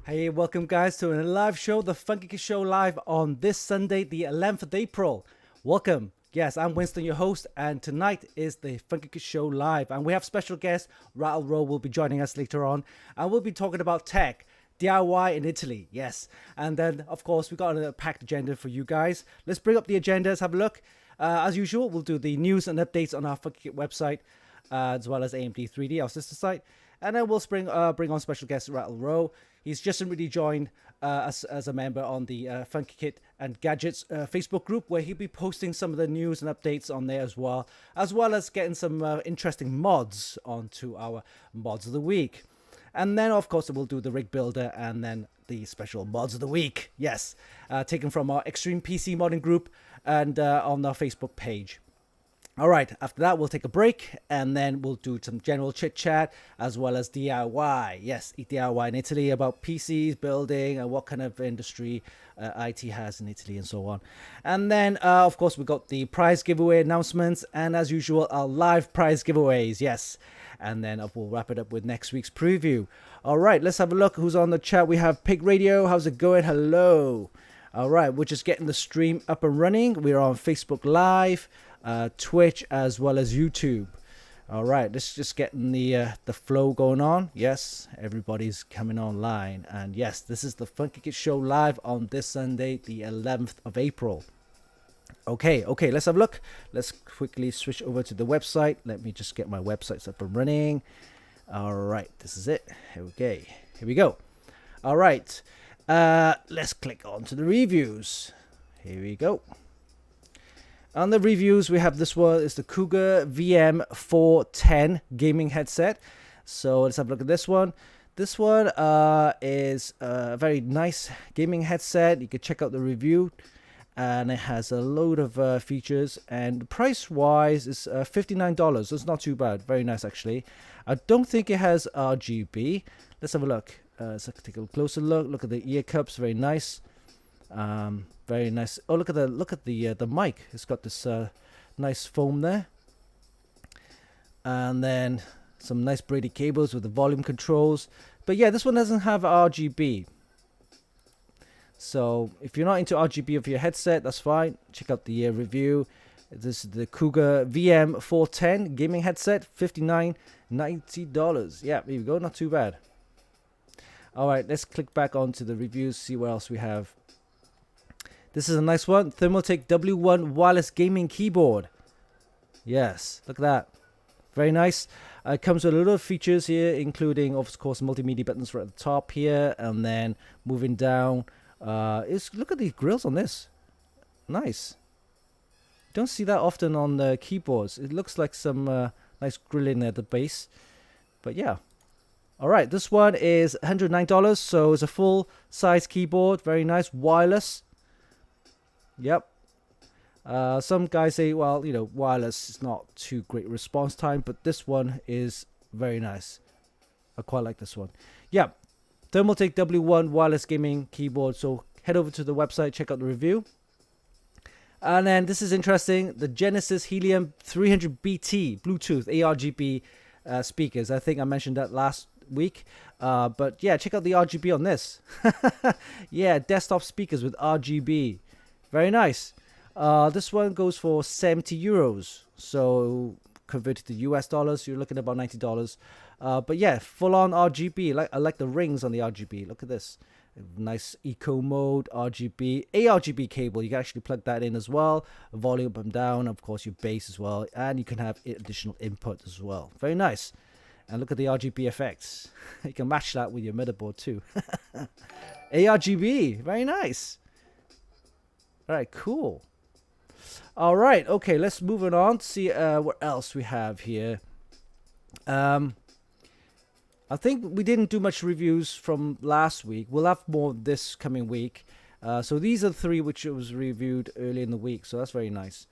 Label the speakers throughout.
Speaker 1: Hey, welcome guys to a live show, the Funkykit Show live on this Sunday, the 11th of April. Welcome. Yes, I'm Winston, your host, and tonight is the Funkykit Show live, and we have special guest Ratlle will be joining us later on, and we'll be talking about tech, DIY in Italy. Yes, and then of course we got a packed agenda for you guys. Let's bring up the agenda. Let's have a look. As usual, we'll do the news and updates on our Funkykit website, as well as AMD 3D, our sister site. And then we'll bring on special guest Ratlle. He's just recently joined as a member on the Funkykit and Gadgets Facebook group, where he'll be posting some of the news and updates on there as well as getting some interesting mods onto our mods of the week. And then, of course, we'll do the rig builder and then the special mods of the week. Yes, taken from our Extreme PC modding group and on our Facebook page. All right, after that, we'll take a break, and then we'll do some general chit-chat, as well as DIY. Yes, DIY in Italy, about PCs, building, and what kind of industry IT has in Italy, and so on. And then, of course, we got the prize giveaway announcements, and as usual, our live prize giveaways, yes. And then we'll wrap it up with next week's preview. All right, let's have a look who's on the chat. We have Pig Radio. How's it going? Hello. All right, we're just getting the stream up and running. We're on Facebook Live, Twitch, as well as YouTube. All right, let's just getting the flow going on. Yes, everybody's coming online, and yes, this is the Funkykit Show live on this Sunday, the 11th of April. Okay, let's have a look. Let's quickly switch over to the website. Let me just get my websites up and running. All right, this is it. Okay, here we go. All right, let's click on to the reviews. Here we go. On the reviews, we have this one. It's the Cougar VM410 gaming headset. So let's have a look at this one. This one is a very nice gaming headset. You can check out the review. And it has a load of features. And price-wise, it's $59. So it's not too bad. Very nice, actually. I don't think it has RGB. Let's have a look. Let's take a closer look. Look at the ear cups. Very nice. Very nice. Oh, look at the mic. It's got this nice foam there, and then some nice braided cables with the volume controls. But yeah, this one doesn't have RGB. So if you're not into RGB of your headset, that's fine. Check out the review. This is the Cougar VM410 gaming headset, $59.90. Yeah, there you go. Not too bad. All right, let's click back onto the reviews. See what else we have. This is a nice one. Thermaltake W1 wireless gaming keyboard. Yes, look at that. Very nice. It comes with a lot of features here, including, of course, multimedia buttons right at the top here. And then moving down. Look at these grills on this. Nice. Don't see that often on the keyboards. It looks like some nice grilling at the base. But yeah. All right, this one is $109. So it's a full-size keyboard. Very nice. Wireless. Yep. Some guys say, well, wireless is not too great response time, but this one is very nice. I quite like this one. Yeah. Thermaltake W1 wireless gaming keyboard. So head over to the website, check out the review. And then this is interesting. The Genesis Helium 300BT Bluetooth ARGB speakers. I think I mentioned that last week. But yeah, check out the RGB on this. Yeah, desktop speakers with RGB. Very nice. This one goes for €70. So converted to US dollars, you're looking at about $90. But yeah, full on RGB. I like the rings on the RGB. Look at this. Nice eco mode, RGB, ARGB cable. You can actually plug that in as well. Volume up and down, of course, your bass as well. And you can have additional input as well. Very nice. And look at the RGB effects. You can match that with your motherboard too. ARGB. Very nice. All right, cool. All right, okay, let's move it on to see what else we have here. I think we didn't do much reviews from last week. We'll have more this coming week. So these are the three which was reviewed early in the week, so that's very nice.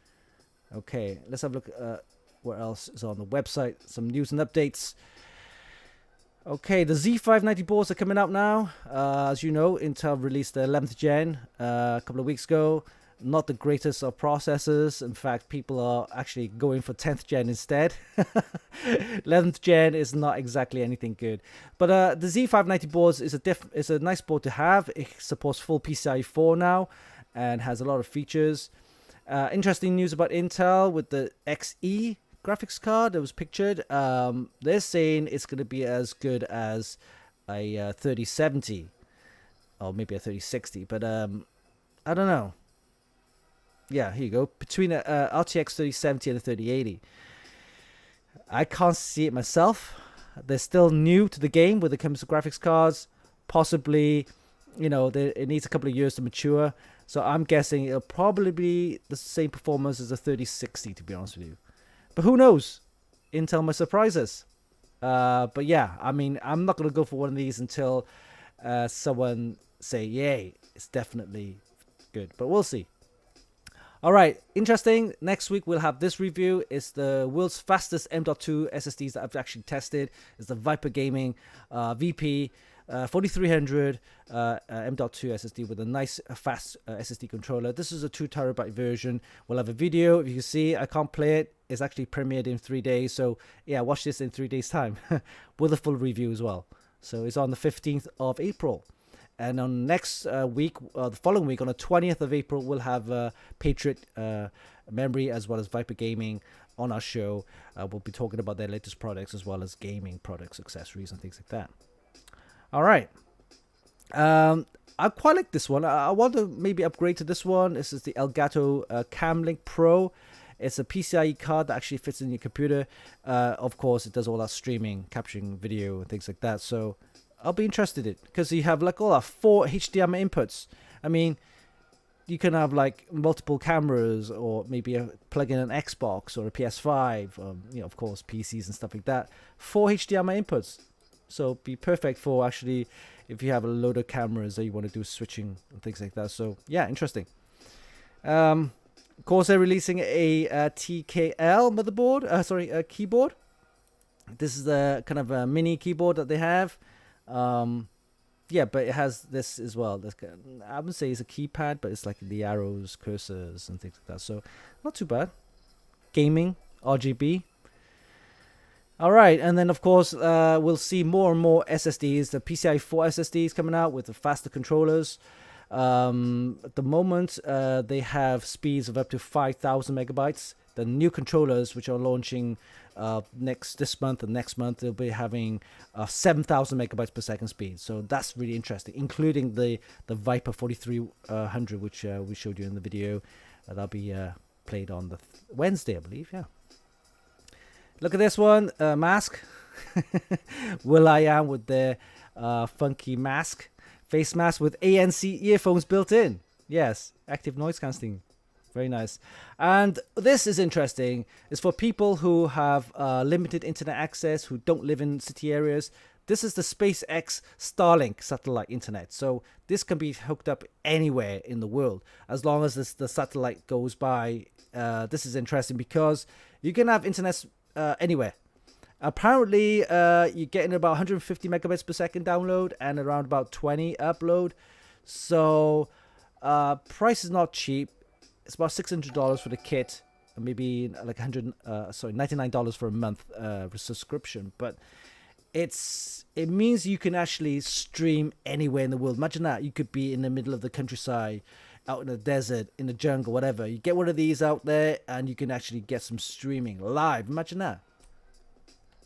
Speaker 1: Okay, let's have a look at what else is on the website. Some news and updates. Okay, the Z590 boards are coming out now. As you know, Intel released the 11th gen a couple of weeks ago. not the greatest of processors. In fact, people are actually going for 10th gen instead. 11th gen is not exactly anything good. But the Z590 boards is a nice board to have. It supports full PCIe 4 now and has a lot of features. Interesting news about Intel with the XE graphics card that was pictured. They're saying it's going to be as good as a 3070 or maybe a 3060, but I don't know. Yeah, here you go. Between a RTX 3070 and a 3080. I can't see it myself. They're still new to the game when it comes to graphics cards. Possibly, it needs a couple of years to mature. So I'm guessing it'll probably be the same performance as a 3060, to be honest with you. But who knows? Intel might surprise us. But yeah, I mean, I'm not going to go for one of these until someone say, yay, it's definitely good. But we'll see. All right, interesting. Next week, we'll have this review. It's the world's fastest M.2 SSDs that I've actually tested. It's the Viper Gaming VP 4300 M.2 SSD with a nice fast SSD controller. This is a 2 terabyte version. We'll have a video. If you can see, I can't play it. It's actually premiered in 3 days. So yeah, watch this in 3 days time with a full review as well. So it's on the 15th of April. And on next week, the following week, on the 20th of April, we'll have Patriot Memory as well as Viper Gaming on our show. We'll be talking about their latest products as well as gaming products, accessories, and things like that. All right. I quite like this one. I want to maybe upgrade to this one. This is the Elgato Cam Link Pro. It's a PCIe card that actually fits in your computer. Of course, it does all that streaming, capturing video, and things like that. So I'll be interested in it because you have like all our 4 HDMI inputs. I mean, you can have like multiple cameras or maybe plug in an Xbox or a PS5, of course, PCs and stuff like that. 4 HDMI inputs. So be perfect for actually if you have a load of cameras that you want to do switching and things like that. So yeah, interesting. Of course, they're releasing a TKL motherboard. A keyboard. This is the kind of a mini keyboard that they have. Yeah, but it has this as well. I wouldn't say it's a keypad, but it's like the arrows, cursors, and things like that. So not too bad. Gaming, RGB. All right, and then of course we'll see more and more SSDs. The PCIe 4 SSDs coming out with the faster controllers. At the moment, they have speeds of up to 5,000 megabytes. The new controllers, which are launching this month and next month, they'll be having 7,000 megabytes per second speed. So that's really interesting, including the Viper 4300, which we showed you in the video. That'll be played on the Wednesday, I believe. Yeah. Look at this one, mask. will.i.am with their funky mask, face mask with ANC earphones built in. Yes, active noise cancelling. Very nice. And this is interesting. It's for people who have limited internet access, who don't live in city areas. This is the SpaceX Starlink satellite internet. So this can be hooked up anywhere in the world as long as the satellite goes by. This is interesting because you can have internet anywhere. Apparently, you're getting about 150 megabytes per second download and around about 20 upload. So price is not cheap. It's about $600 for the kit, and maybe like $99 for a month subscription. But it means you can actually stream anywhere in the world. Imagine that. You could be in the middle of the countryside, out in the desert, in the jungle, whatever. You get one of these out there, and you can actually get some streaming live. Imagine that.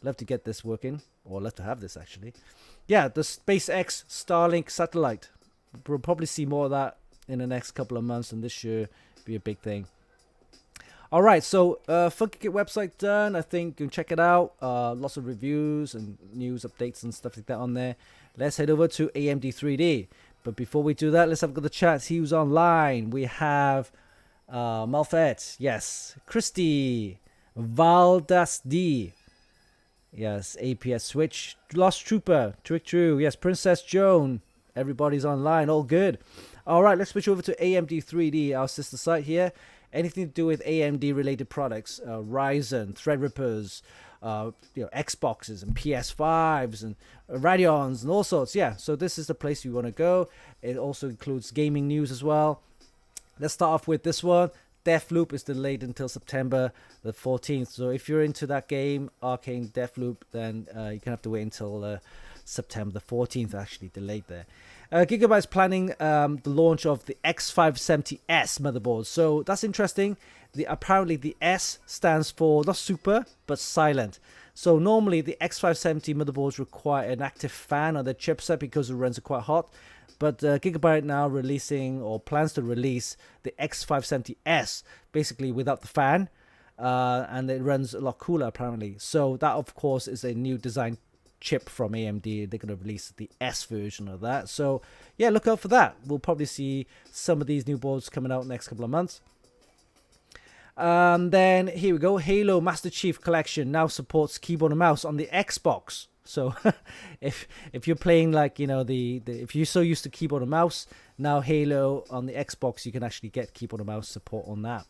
Speaker 1: Love to get this working, or love to have this actually. Yeah, the SpaceX Starlink satellite. We'll probably see more of that in the next couple of months, and this year be a big thing. All right, so Funkykit website done. I think you can check it out. Lots of reviews and news updates and stuff like that on there. Let's head over to AMD 3D. But before we do that, let's have a look at the chat. See who's online. We have Malfet, yes, Christy, Valdas D, yes, APS Switch, Lost Trooper, Trick True, yes, Princess Joan. Everybody's online, all good. All right, let's switch over to AMD 3D, our sister site here. Anything to do with AMD related products, Ryzen, Threadrippers, Xboxes and PS5s and Radeons and all sorts. Yeah, so this is the place you want to go. It also includes gaming news as well. Let's start off with this one. Deathloop is delayed until September the 14th. So if you're into that game, Arcane Deathloop, then you can have to wait until September the 14th, actually delayed there. Gigabyte's planning the launch of the X570S motherboard. So that's interesting. Apparently the S stands for not super, but silent. So normally the X570 motherboards require an active fan on the chipset because the runs are quite hot. But Gigabyte now releasing or plans to release the X570S basically without the fan. And it runs a lot cooler apparently. So that of course is a new design chip from AMD. They're going to release the S version of that. So yeah, look out for that. We'll probably see some of these new boards coming out next couple of months. Then here we go. Halo Master Chief Collection now supports keyboard and mouse on the Xbox. So if you're playing like, you know, if you're so used to keyboard and mouse, now Halo on the Xbox, you can actually get keyboard and mouse support on that.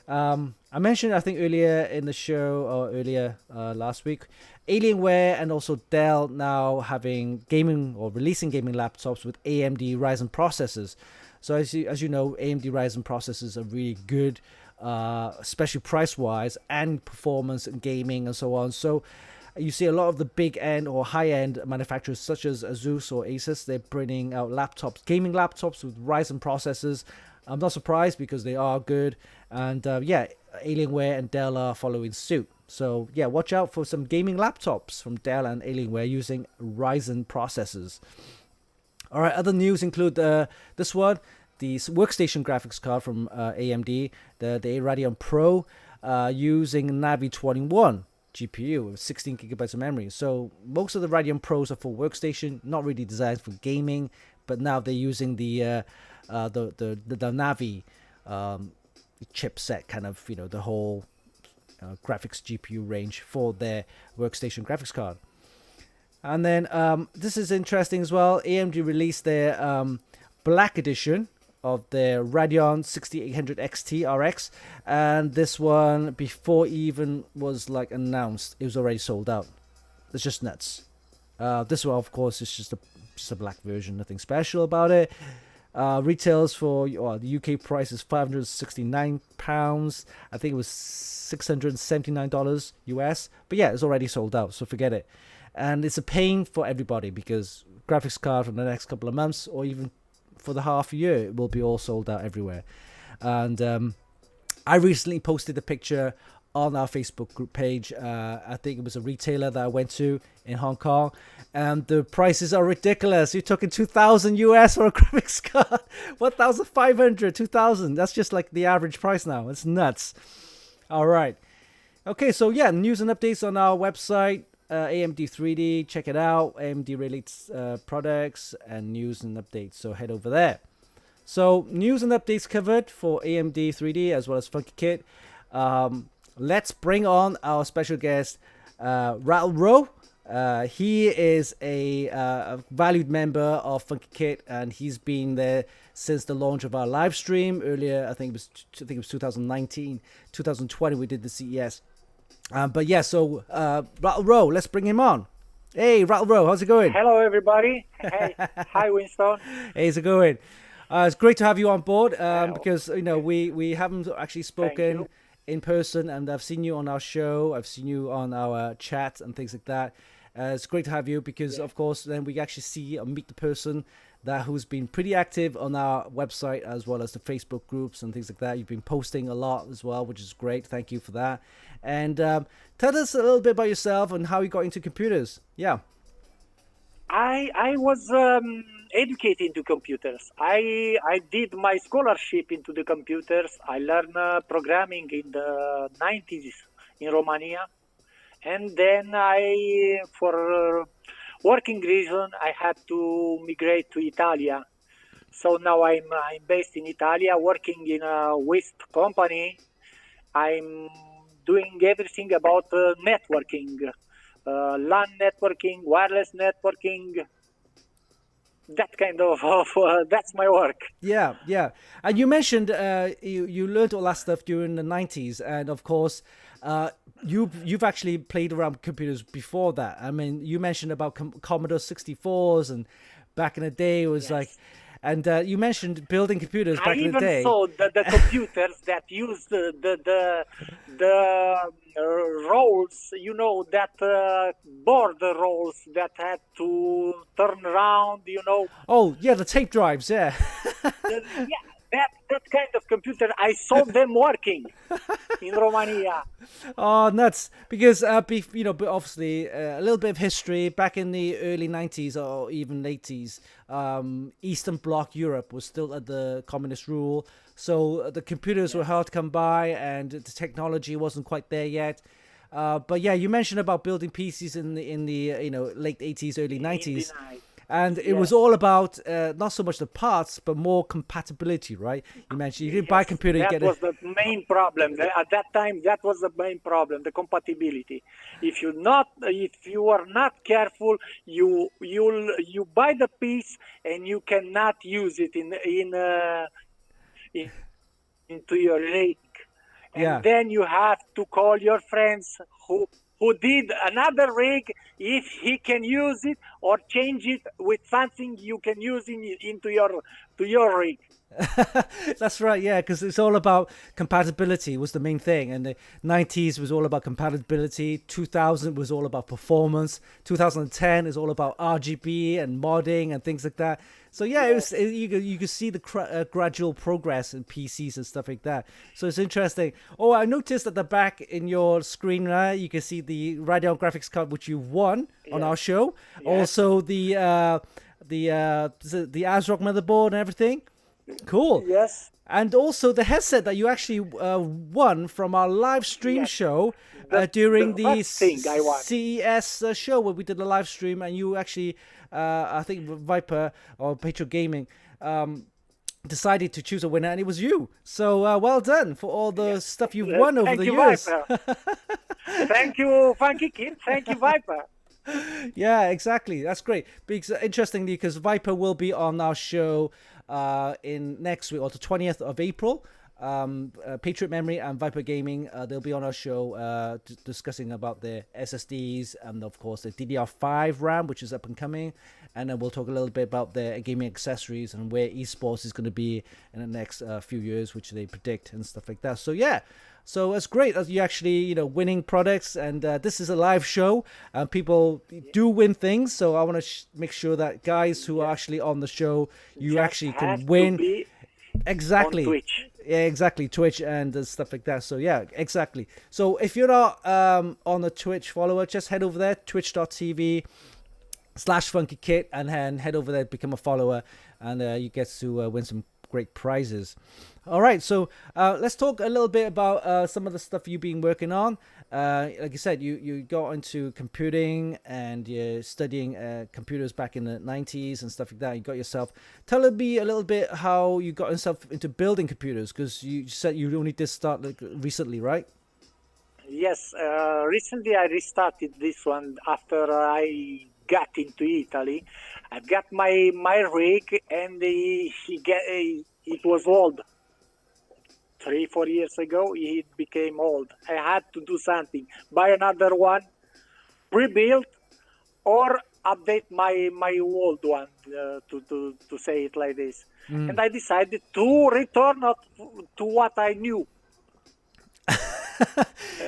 Speaker 1: I mentioned, I think earlier in the show or earlier last week, Alienware and also Dell now having gaming or releasing gaming laptops with AMD Ryzen processors. So as you know, AMD Ryzen processors are really good, especially price-wise and performance and gaming and so on. So you see a lot of the big end or high end manufacturers such as Asus or Asus, they're bringing out laptops, gaming laptops with Ryzen processors. I'm not surprised because they are good. And yeah, Alienware and Dell are following suit. So yeah, watch out for some gaming laptops from Dell and Alienware using Ryzen processors. All right, other news include this one, the workstation graphics card from AMD, the Radeon Pro, using Navi 21. GPU with 16 gigabytes of memory. So most of the Radeon Pros are for workstation, not really designed for gaming, but now they're using the Navi chipset, kind of, you know, the whole graphics GPU range for their workstation graphics card. And then this is interesting as well. AMD released their Black Edition of their Radeon 6800 XT RX, and this one, before even was like announced, it was already sold out. It's just nuts. This one, of course, is just a black version, nothing special about it. Retails for the UK price is £569. I think it was $679 US, but yeah, it's already sold out, so forget it. And it's a pain for everybody because graphics card for the next couple of months or even for the half year, it will be all sold out everywhere. And I recently posted a picture on our Facebook group page. I think it was a retailer that I went to in Hong Kong, and the prices are ridiculous. You're talking 2,000 US for a graphics card, 1,500, 2,000. That's just like the average price now. It's nuts. All right. Okay, so yeah, news and updates on our website. AMD 3D, check it out. AMD released products and news and updates, so head over there. So news and updates covered for AMD 3D as well as Funkykit. Let's bring on our special guest, Ratlle. He is a valued member of Funkykit, and he's been there since the launch of our live stream earlier. I think it was 2019, 2020. We did the CES. But yeah, so Ratlle, let's bring him on. Hey, Ratlle, how's it going?
Speaker 2: Hello, everybody. Hey, hi, Winston.
Speaker 1: Hey, how's it going? It's great to have you on board because, you know, we haven't actually spoken in person, and I've seen you on our show. I've seen you on our chat and things like that. It's great to have you because, of course, then we actually see and meet the person who's been pretty active on our website as well as the Facebook groups and things like that. You've been posting a lot as well, which is great. Thank you for that. And tell us a little bit about yourself and how you got into computers. Yeah.
Speaker 2: I was educated into computers. I did my scholarship into the computers. I learned programming in the 90s in Romania. And then for working reason, I had to migrate to Italia. So now I'm based in Italia, working in a waste company. I'm doing everything about networking, LAN networking, wireless networking, that kind of that's my work.
Speaker 1: Yeah. And you mentioned you learned all that stuff during the 90s, and of course you've actually played around with computers before that. I mean, you mentioned about Commodore 64s, and back in the day it was like, And you mentioned building computers
Speaker 2: I
Speaker 1: back in the
Speaker 2: even
Speaker 1: day.
Speaker 2: saw the computers that use the rolls, that border rolls that had to turn around,
Speaker 1: Oh, yeah, the tape drives, yeah.
Speaker 2: Yeah, that kind of computer. I saw them working in Romania.
Speaker 1: Oh, nuts! Because but obviously a little bit of history. Back in the early '90s or even '80s, Eastern Bloc Europe was still at the communist rule, so the computers were hard to come by, and the technology wasn't quite there yet. But yeah, you mentioned about building PCs in the late '80s, early
Speaker 2: In the
Speaker 1: '90s.
Speaker 2: night.
Speaker 1: And it was
Speaker 2: Yes,
Speaker 1: all about not so much the parts, but more compatibility, right? You mentioned you didn't buy a
Speaker 2: yes,
Speaker 1: computer, you
Speaker 2: that
Speaker 1: get it.
Speaker 2: was the main problem. At that time, that was the main problem, the compatibility. If you are not careful, you buy the piece and you cannot use it in into your rig, and
Speaker 1: Yeah.
Speaker 2: then you have to call your friends who did another rig if he can use it or change it with something you can use into your rig.
Speaker 1: That's right, yeah, because it's all about compatibility was the main thing, and the '90s was all about compatibility. 2000 was all about performance. 2010 is all about RGB and modding and things like that. So yeah,
Speaker 2: Yes.
Speaker 1: you could see the gradual progress in PCs and stuff like that. So it's interesting. Oh, I noticed at the back in your screen, right, you can see the Radeon graphics card which you won on our
Speaker 2: Yes.
Speaker 1: show.
Speaker 2: Yes.
Speaker 1: Also the ASRock motherboard and everything. Cool.
Speaker 2: Yes.
Speaker 1: And also the headset that you actually won from our live stream
Speaker 2: Yes.
Speaker 1: show
Speaker 2: The
Speaker 1: during the
Speaker 2: first thing I want.
Speaker 1: CES show where we did the live stream, and you actually, I think Viper or Patreon Gaming, decided to choose a winner, and it was you. So well done for all the stuff you've won over
Speaker 2: Thank
Speaker 1: the
Speaker 2: you,
Speaker 1: years.
Speaker 2: Viper. Thank you, Funkykit. Thank you, Viper.
Speaker 1: Yeah, exactly. That's great. Because interestingly, because Viper will be on our show in next week, or the 20th of April. Patriot Memory and Viper Gaming, they'll be on our show discussing about their SSDs and of course the DDR5 RAM, which is up and coming, and then we'll talk a little bit about their gaming accessories and where esports is going to be in the next few years, which they predict and stuff like that. So yeah, so it's great that you actually winning products, and this is a live show. People do win things, so I want to make sure that guys who are actually on the show, you
Speaker 2: Just
Speaker 1: actually
Speaker 2: have
Speaker 1: can
Speaker 2: to
Speaker 1: win.
Speaker 2: be
Speaker 1: Exactly.
Speaker 2: on Twitch.
Speaker 1: Yeah, exactly. Twitch and stuff like that. So yeah, exactly. So if you're not on the Twitch follower, just head over there, twitch.tv/Funkykit, and then head over there, become a follower, and you get to win some great prizes. All right, so let's talk a little bit about some of the stuff you've been working on. Like you said, you got into computing and you're studying computers back in the 90s and stuff like that. You got yourself. Tell me a little bit how you got yourself into building computers, because you said you only did start recently, right?
Speaker 2: Yes, recently I restarted this one after I got into Italy. I've got my rig, and it was old. 3-4 years ago, it became old. I had to do something, buy another one, rebuild, or update my old one, to say it like this. And I decided to return to what I knew,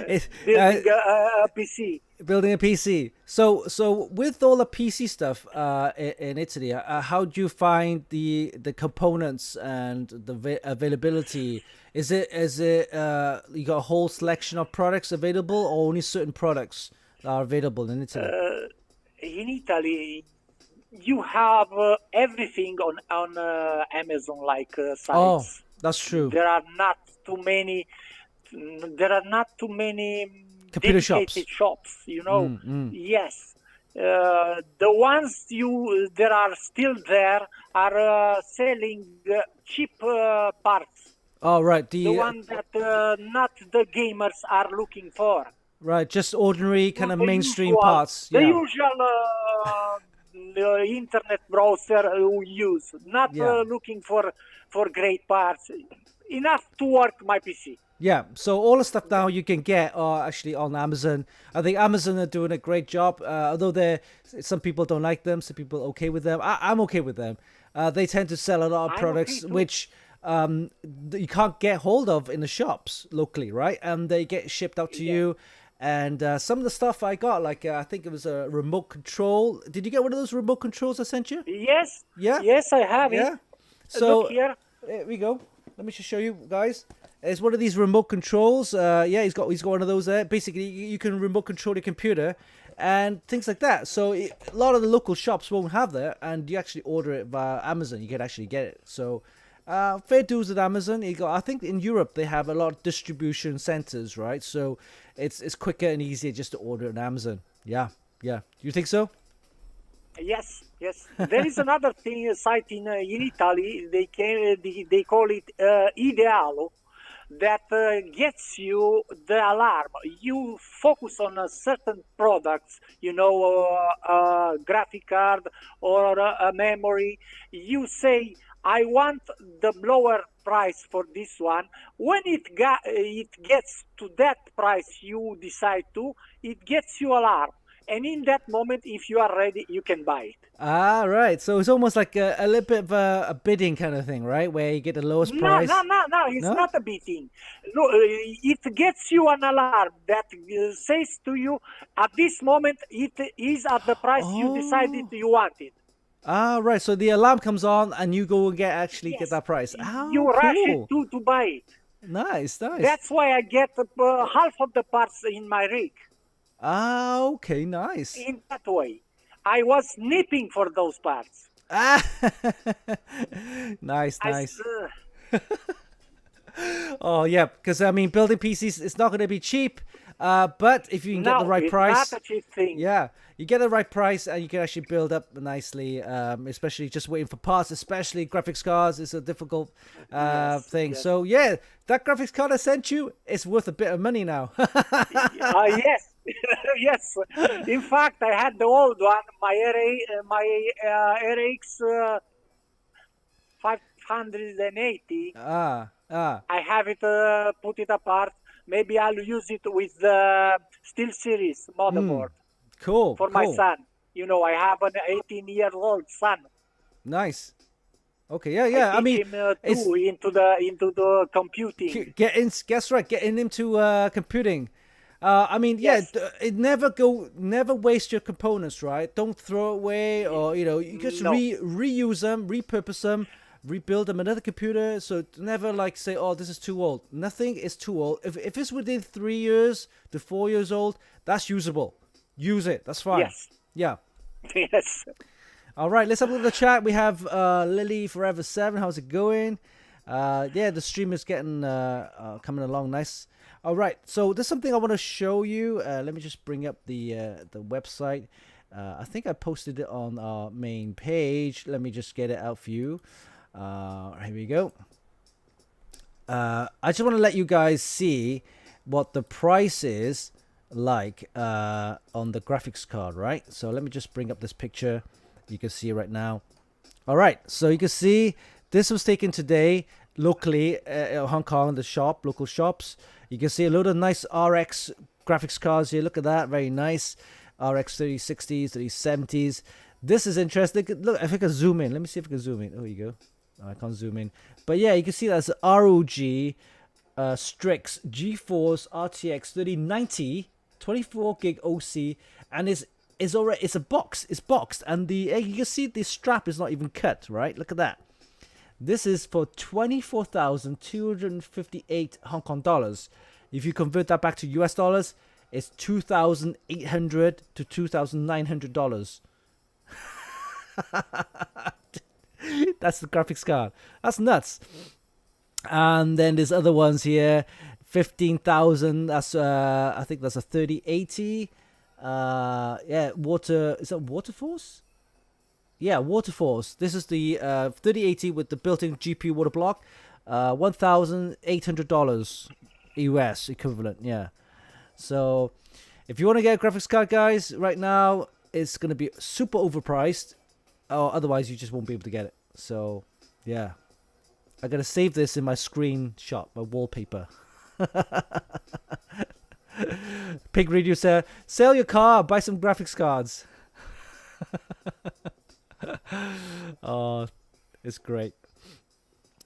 Speaker 1: It-
Speaker 2: building a PC.
Speaker 1: building a PC. So with all the PC stuff in Italy, how do you find the components and the availability? Is it you got a whole selection of products available, or only certain products are available in Italy?
Speaker 2: In Italy, you have everything on Amazon like
Speaker 1: Oh,
Speaker 2: sites.
Speaker 1: that's true.
Speaker 2: There are not too many. There are not too many
Speaker 1: Computer
Speaker 2: dedicated shops.
Speaker 1: Mm.
Speaker 2: Yes, the ones that are still there are selling cheap parts.
Speaker 1: Oh, right.
Speaker 2: The one that not the gamers are looking for.
Speaker 1: Right, just ordinary kind of
Speaker 2: The
Speaker 1: mainstream
Speaker 2: usual,
Speaker 1: parts.
Speaker 2: the
Speaker 1: Yeah.
Speaker 2: usual internet browser we use, not
Speaker 1: Yeah.
Speaker 2: looking for great parts. Enough to work my PC.
Speaker 1: Yeah, so all the stuff now you can get are actually on Amazon. I think Amazon are doing a great job, although some people don't like them, some people are okay with them. I'm okay with them. they tend to sell a lot of
Speaker 2: I'm
Speaker 1: products
Speaker 2: okay too.
Speaker 1: which you can't get hold of in the shops locally, right? And they get shipped out to
Speaker 2: Yeah.
Speaker 1: you. And some of the stuff I got, like I think it was a remote control. Did you get one of those remote controls I sent you?
Speaker 2: Yes,
Speaker 1: Yeah,
Speaker 2: yes, I have it.
Speaker 1: yeah.
Speaker 2: Look
Speaker 1: So
Speaker 2: here.
Speaker 1: there we go. Let me just show you guys. It's one of these remote controls. Yeah, he's got one of those there. Basically, you can remote control your computer and things like that. So a lot of the local shops won't have that, and you actually order it via Amazon. You can actually get it. So fair dues at Amazon. I think in Europe they have a lot of distribution centers, right? So it's quicker and easier just to order on Amazon. Yeah, yeah. You think so?
Speaker 2: Yes, yes. There is another thing site in Italy. They call it Idealo, that gets you the alarm. You focus on a certain products, graphic card or a memory. You say, I want the lower price for this one. When it gets to that price you decide to, it gets you alarm. And in that moment, if you are ready, you can buy it.
Speaker 1: Ah, right. So it's almost like a little bit of a bidding kind of thing, right? Where you get the lowest
Speaker 2: No, no,
Speaker 1: price.
Speaker 2: no, no, it's
Speaker 1: No?
Speaker 2: not a beating. No, it gets you an alarm that says to you, at this moment, it is at the price you decided
Speaker 1: Oh.
Speaker 2: you wanted.
Speaker 1: Ah, right. So the alarm comes on and you go and actually get
Speaker 2: Yes,
Speaker 1: that price.
Speaker 2: you
Speaker 1: Oh,
Speaker 2: rush it
Speaker 1: cool.
Speaker 2: to buy it.
Speaker 1: Nice, nice.
Speaker 2: That's why I get half of the parts in my rig.
Speaker 1: Ah, okay, nice.
Speaker 2: In that way, I was nipping for those parts.
Speaker 1: Ah, nice,
Speaker 2: I, s-
Speaker 1: nice.
Speaker 2: uh,
Speaker 1: Oh, yeah, because I mean, building PCs, it's not going to be cheap. But if you can get the
Speaker 2: no,
Speaker 1: right
Speaker 2: it's not
Speaker 1: price,
Speaker 2: a cheap thing.
Speaker 1: yeah, you get the right price and you can actually build up nicely. Especially just waiting for parts, especially graphics cards, is a difficult
Speaker 2: Yes,
Speaker 1: thing.
Speaker 2: yes.
Speaker 1: So yeah, that graphics card I sent you, it's worth a bit of money now.
Speaker 2: Yes, yes. In fact, I had the old one, my RX 580.
Speaker 1: Ah.
Speaker 2: I have it put it apart. Maybe I'll use it with the Steel Series motherboard
Speaker 1: Cool,
Speaker 2: for my
Speaker 1: cool.
Speaker 2: son. I have an 18-year-old son.
Speaker 1: Nice. Okay, yeah,
Speaker 2: I
Speaker 1: yeah. I
Speaker 2: teach
Speaker 1: mean,
Speaker 2: him
Speaker 1: it's
Speaker 2: too into the computing.
Speaker 1: getting. Guess right, getting into computing. I mean, yeah,
Speaker 2: Yes.
Speaker 1: it never waste your components, right? Don't throw away, or you just
Speaker 2: No.
Speaker 1: reuse them, repurpose them, rebuild them another computer. So never like say, oh, this is too old. Nothing is too old. If it's within 3 years to 4 years old, that's usable. Use it. That's fine.
Speaker 2: Yes.
Speaker 1: Yeah.
Speaker 2: Yes.
Speaker 1: All right, let's have a look at the chat. We have Lily Forever 7. How's it going? Yeah, the stream is getting coming along nice. All right, so there's something I want to show you. Let me just bring up the website. I think I posted it on our main page. Let me just get it out for you. Here we go. I just want to let you guys see what the price is like on the graphics card, right? So let me just bring up this picture. You can see right now. All right, so you can see this was taken today locally Hong Kong, the local shops. You can see a load of nice RX graphics cards here. Look at that, very nice. RX 3060s, 3070s. This is interesting. Look, if I can zoom in. Let me see if I can zoom in. Oh, you go. Oh, I can't zoom in. But yeah, you can see that's ROG Strix GeForce RTX 3090, 24 gig OC, and it's a box. It's boxed, and you can see the strap is not even cut. Right? Look at that. This is for 24,258 Hong Kong dollars. If you convert that back to US dollars, it's $2,800 to $2,900. That's the graphics card. That's nuts. And then there's other ones here, 15,000. That's I think that's a 3080. Yeah, is that Waterforce? Yeah, Waterforce. This is the 3080 with the built-in GPU water block. $1,800 US equivalent. Yeah. So if you want to get a graphics card, guys, right now it's gonna be super overpriced, or otherwise you just won't be able to get it. So yeah, I gotta save this in my screenshot, my wallpaper. Pig Radio said, "Sell your car, buy some graphics cards." Oh, It's great.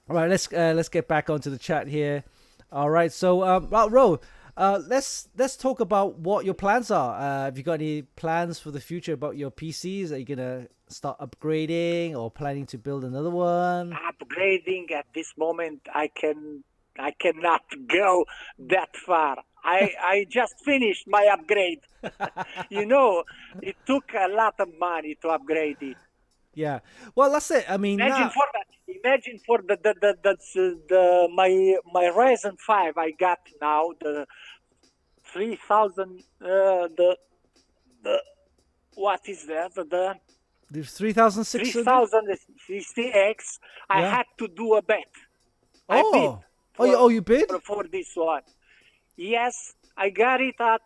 Speaker 1: All right, let's get back onto the chat here. All right, so Ro, let's talk about what your plans are. Have you got any plans for the future about your PCs? Are you gonna start upgrading or planning to build another one?
Speaker 2: Upgrading at this moment, I cannot go that far. I just finished my upgrade. You know, it took a lot of money to upgrade it.
Speaker 1: Yeah. Well, that's it. I mean, now.
Speaker 2: Imagine for the my Ryzen 5 I got now, the 3000 the what is that, the
Speaker 1: There's 3,600.
Speaker 2: 3060X. I
Speaker 1: Yeah.
Speaker 2: had to do a bet. I bid
Speaker 1: Oh. You bid?
Speaker 2: for this one. Yes, I got it at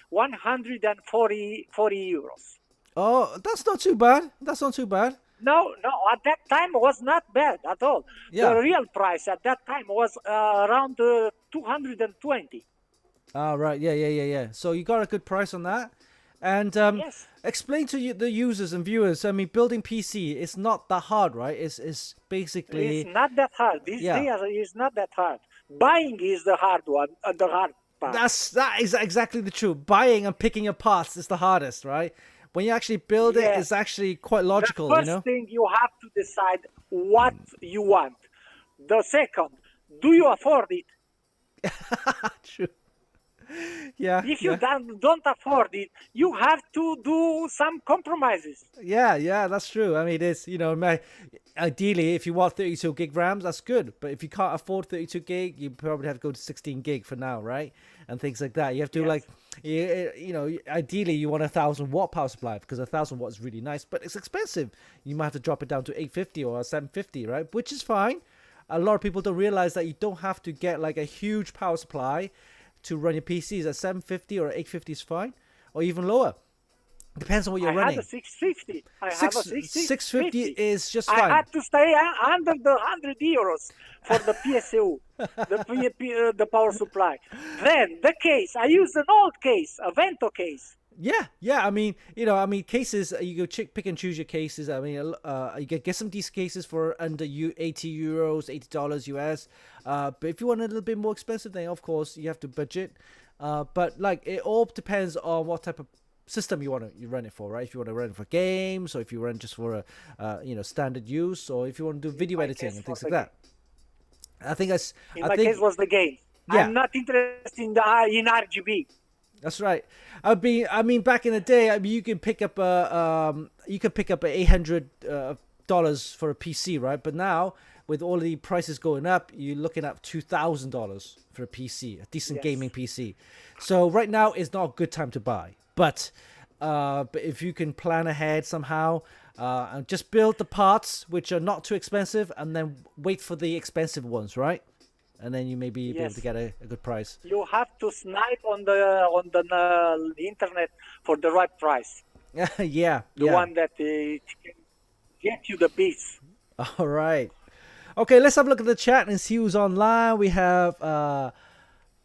Speaker 2: 140 euros.
Speaker 1: Oh, that's not too bad. That's not too bad.
Speaker 2: No, at that time it was not bad at all.
Speaker 1: Yeah.
Speaker 2: The real price at that time was around 220.
Speaker 1: Ah, right. Yeah. So you got a good price on that. And
Speaker 2: Yes.
Speaker 1: explain to the users and viewers. I mean, building PC is not that hard, right? It's basically.
Speaker 2: It's not that hard. These days it's not that hard. Buying is the hard one, the hard part.
Speaker 1: That is exactly the truth. Buying and picking your parts is the hardest, right? When you actually build it, it's actually quite logical,
Speaker 2: the first thing you have to decide what you want. The second, do you afford it?
Speaker 1: True. Yeah.
Speaker 2: If you don't afford it, you have to do some compromises.
Speaker 1: Yeah, that's true. I mean, it's, ideally, if you want 32 gig RAMs, that's good. But if you can't afford 32 gig, you probably have to go to 16 gig for now, right? And things like that. You have to ideally you want a 1,000-watt power supply because 1,000 watt is really nice, but it's expensive. You might have to drop it down to 850 or 750, right? Which is fine. A lot of people don't realize that you don't have to get like a huge power supply to run your PCs. At 750 or 850 is fine, or even lower. Depends on what you're running.
Speaker 2: I have a 650.
Speaker 1: 650 is just fine.
Speaker 2: I had to stay under the 100 euros for the PSU, the power supply. Then the case, I used an old case, a Vento case.
Speaker 1: Yeah. I mean, cases. You go pick and choose your cases. I mean, you get some decent cases for under 80 euros, $80 US. But if you want a little bit more expensive, then of course you have to budget. But like it all depends on what type of system you run it for, right? If you want to run it for games, or if you run just for a standard use, or if you want to do video editing and things like that. I think that's.
Speaker 2: In my case, was the game. Yeah. I'm not interested in RGB.
Speaker 1: That's right. I mean, back in the day, I mean, you can pick up $800 for a PC, right? But now, with all the prices going up, you're looking at $2,000 for a PC, a decent gaming PC. So right now is not a good time to buy. But if you can plan ahead somehow, and just build the parts which are not too expensive, and then wait for the expensive ones, right? And then you may be able to get a good price.
Speaker 2: You have to snipe on the internet for the right price.
Speaker 1: The
Speaker 2: one that can get you the piece.
Speaker 1: All right. Okay, let's have a look at the chat and see who's online. We have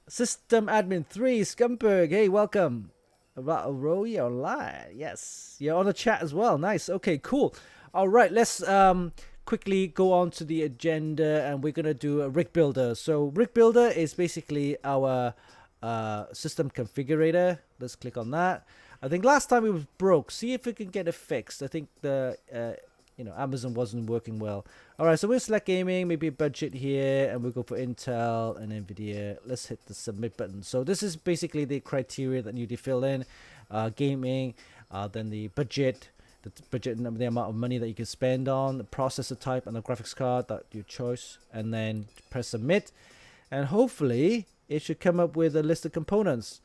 Speaker 1: System Admin 3, Scumberg. Hey, welcome. Ratlle, you're online. Yes, you're on the chat as well. Nice. Okay, cool. All right, let's quickly go on to the agenda, and we're gonna do a rig builder. So rig builder is basically our system configurator. Let's click on that. I think last time it was broke. See if we can get it fixed. I think the Amazon wasn't working well. All right, so we'll select gaming, maybe budget here, and we'll go for Intel and Nvidia. Let's hit the submit button. So this is basically the criteria that you need to fill in. Gaming, then the budget, and the amount of money that you can spend on, the processor type, and the graphics card that your choice, and then press submit, and hopefully it should come up with a list of components.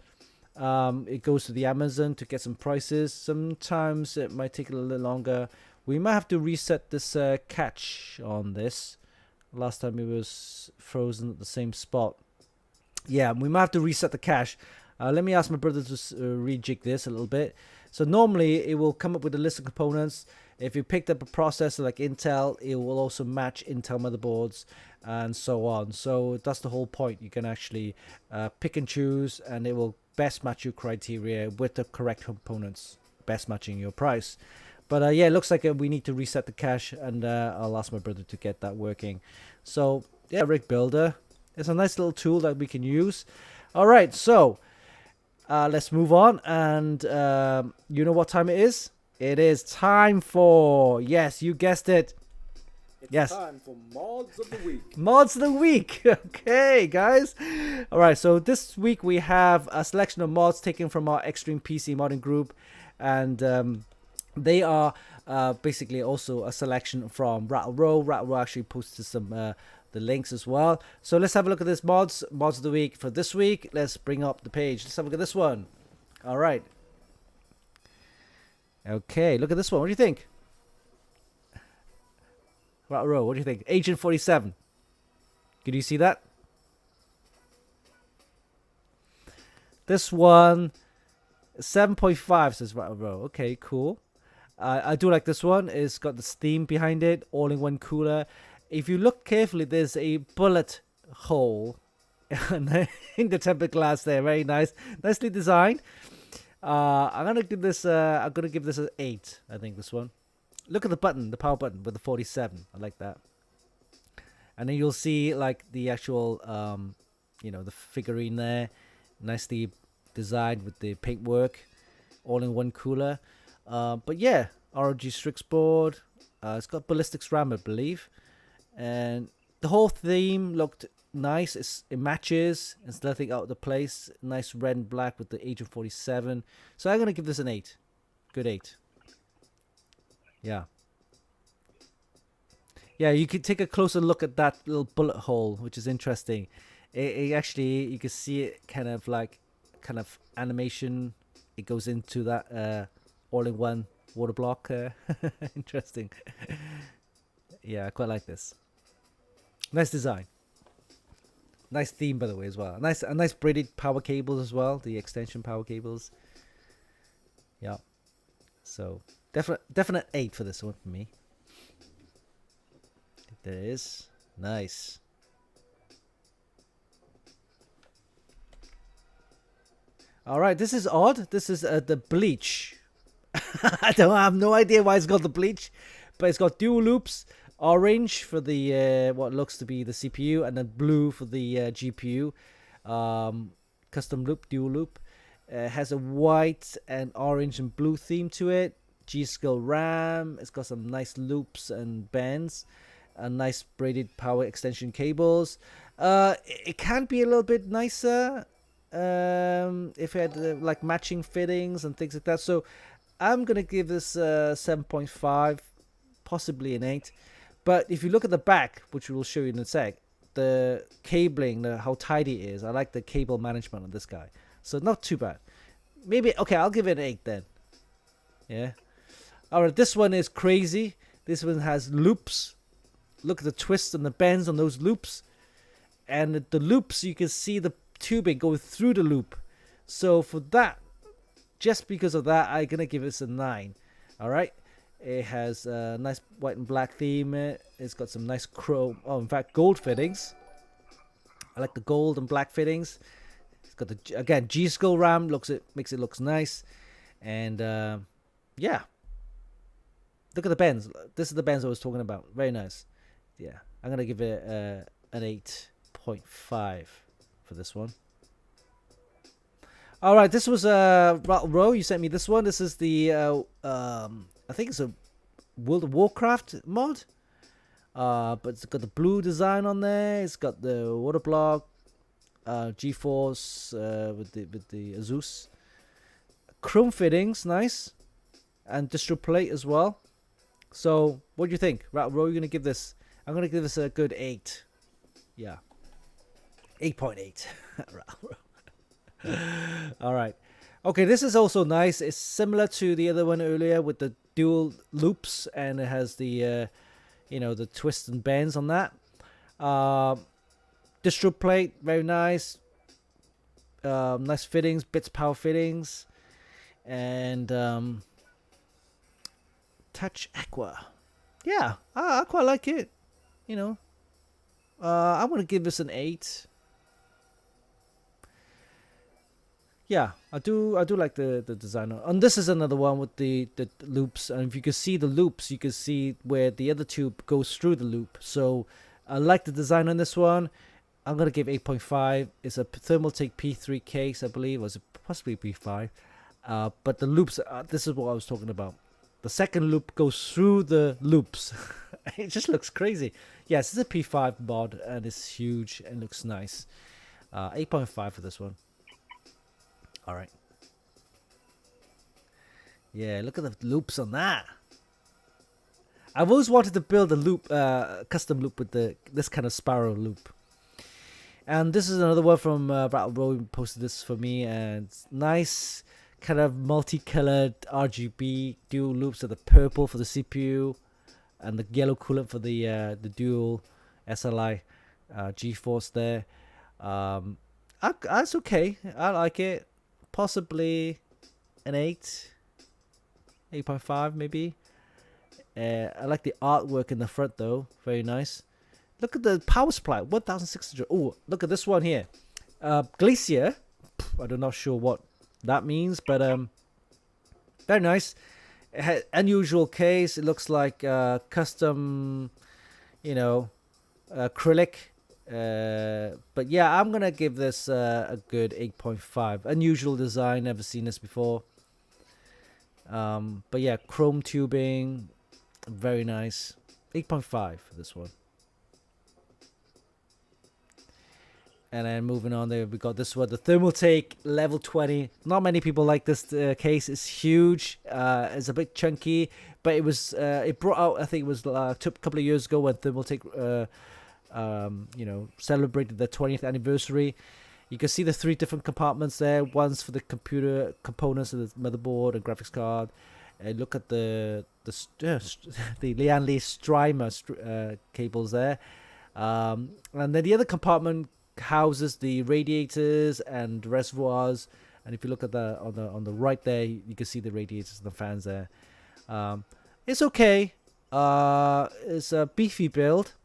Speaker 1: It goes to the Amazon to get some prices. Sometimes it might take a little longer. We might have to reset this cache on this. Last time it was frozen at the same spot. Yeah, we might have to reset the cache. Let me ask my brother to rejig this a little bit. So normally it will come up with a list of components. If you picked up a processor like Intel, it will also match Intel motherboards and so on. So that's the whole point. You can actually pick and choose, and it will best match your criteria with the correct components, best matching your price. But yeah, it looks like we need to reset the cache, and I'll ask my brother to get that working. So yeah, rig builder. It's a nice little tool that we can use. All right, so let's move on, and you know what time it is? It is time for, yes, you guessed it.
Speaker 3: It's time for mods of the week.
Speaker 1: Mods of the week. Okay, guys. All right, so this week we have a selection of mods taken from our Extreme PC modding group, and they are basically also a selection from Rattle. Rattle actually posted some the links as well. So let's have a look at this mods of the week for this week. Let's bring up the page. Let's have a look at this one. All right. Okay, look at this one. What do you think? Rattle, what do you think? Agent 47. Could you see that? This one, 7.5 says Rattle. Okay, cool. I do like this one. It's got the steam behind it, all-in-one cooler. If you look carefully, there's a bullet hole in the tempered glass there. Very nice, nicely designed. I'm gonna give this. An 8. I think this one. Look at the button, the power button with the 47. I like that. And then you'll see like the actual, the figurine there, nicely designed with the paintwork, all-in-one cooler. But yeah, ROG Strix board. It's got ballistics RAM, I believe, and the whole theme looked nice. It matches. It's nothing out of the place. Nice red and black with the Agent 47. So I'm gonna give this an 8. Good 8. Yeah. Yeah, you can take a closer look at that little bullet hole, which is interesting. It actually, you can see it kind of animation. It goes into that all-in-one water block. Interesting. Yeah, I quite like this. Nice design. Nice theme, by the way, as well. A nice braided power cables as well. The extension power cables. Yeah. So definite 8 for this one for me. There it is. Nice. All right, this is odd. This is the bleach. I have no idea why it's got the bleach, but it's got dual loops. Orange for the what looks to be the CPU, and then blue for the GPU. Custom loop, dual loop. Has a white and orange and blue theme to it. G-Skill RAM. It's got some nice loops and bands. A nice braided power extension cables. It can be a little bit nicer if it had like matching fittings and things like that. So I'm gonna give this 7.5, possibly an 8. But if you look at the back, which we will show you in a sec, the cabling, how tidy it is. I like the cable management on this guy. So not too bad. Maybe, okay, I'll give it an 8 then. Yeah. Alright, this one is crazy. This one has loops. Look at the twists and the bends on those loops. And the loops, you can see the tubing going through the loop. So for that, just because of that, I'm going to give this a 9. Alright. It has a nice white and black theme. It's got some nice chrome, in fact, gold fittings. I like the gold and black fittings. It's got the, again, G-Skill RAM, makes it look nice. And yeah. Look at the bends. This is the bends I was talking about. Very nice. Yeah. I'm going to give it an 8.5 for this one. All right, this was Rattle. You sent me this one. This is the I think it's a World of Warcraft mod. But it's got the blue design on there. It's got the water block, GeForce with the Asus, chrome fittings, nice, and distro plate as well. So, what do you think, Rattle? You're gonna give this? I'm gonna give this a good 8. Yeah, 8.8. All right. Okay, this is also nice. It's similar to the other one earlier with the dual loops, and it has the the twists and bends on that. Distro plate, very nice. Nice fittings, bits power fittings, and Touch Aqua. Yeah, I quite like it. I'm gonna give this an 8. Yeah, I do like the design. And this is another one with the loops. And if you can see the loops, you can see where the other tube goes through the loop. So I like the design on this one. I'm gonna give 8.5. It's a Thermaltake P3 case, I believe, or is it possibly P5? But the loops, this is what I was talking about. The second loop goes through the loops. It just looks crazy. Yes, it's a P5 mod, and it's huge and looks nice. 8.5 for this one. All right. Yeah, look at the loops on that. I've always wanted to build a loop, custom loop with this kind of spiral loop. And this is another one from Rattle. He posted this for me, and it's nice, kind of multicolored RGB dual loops. So the purple for the CPU, and the yellow coolant for the dual SLI GeForce there. That's okay. I like it. Possibly an 8.5 maybe. I like the artwork in the front though. Very nice. Look at the power supply, 1,600. Oh, look at this one here. Glacier. I'm not sure what that means, but very nice. It had unusual case. It looks like custom, acrylic. But yeah, I'm gonna give this a good 8.5. Unusual design, never seen this before. But yeah, chrome tubing, very nice. 8.5 for this one. And then moving on there, we got this one, the Thermaltake level 20. Not many people like this case. It's huge. It's a bit chunky, but it was it brought out. I think it was a couple of years ago when Thermaltake, celebrated their 20th anniversary. You can see the 3 different compartments there. One's for the computer components of the motherboard and graphics card. And look at the Lian Li Strimer cables there. And then the other compartment houses the radiators and reservoirs, and if you look at the on the right there, you can see the radiators and the fans there. It's okay. It's a beefy build.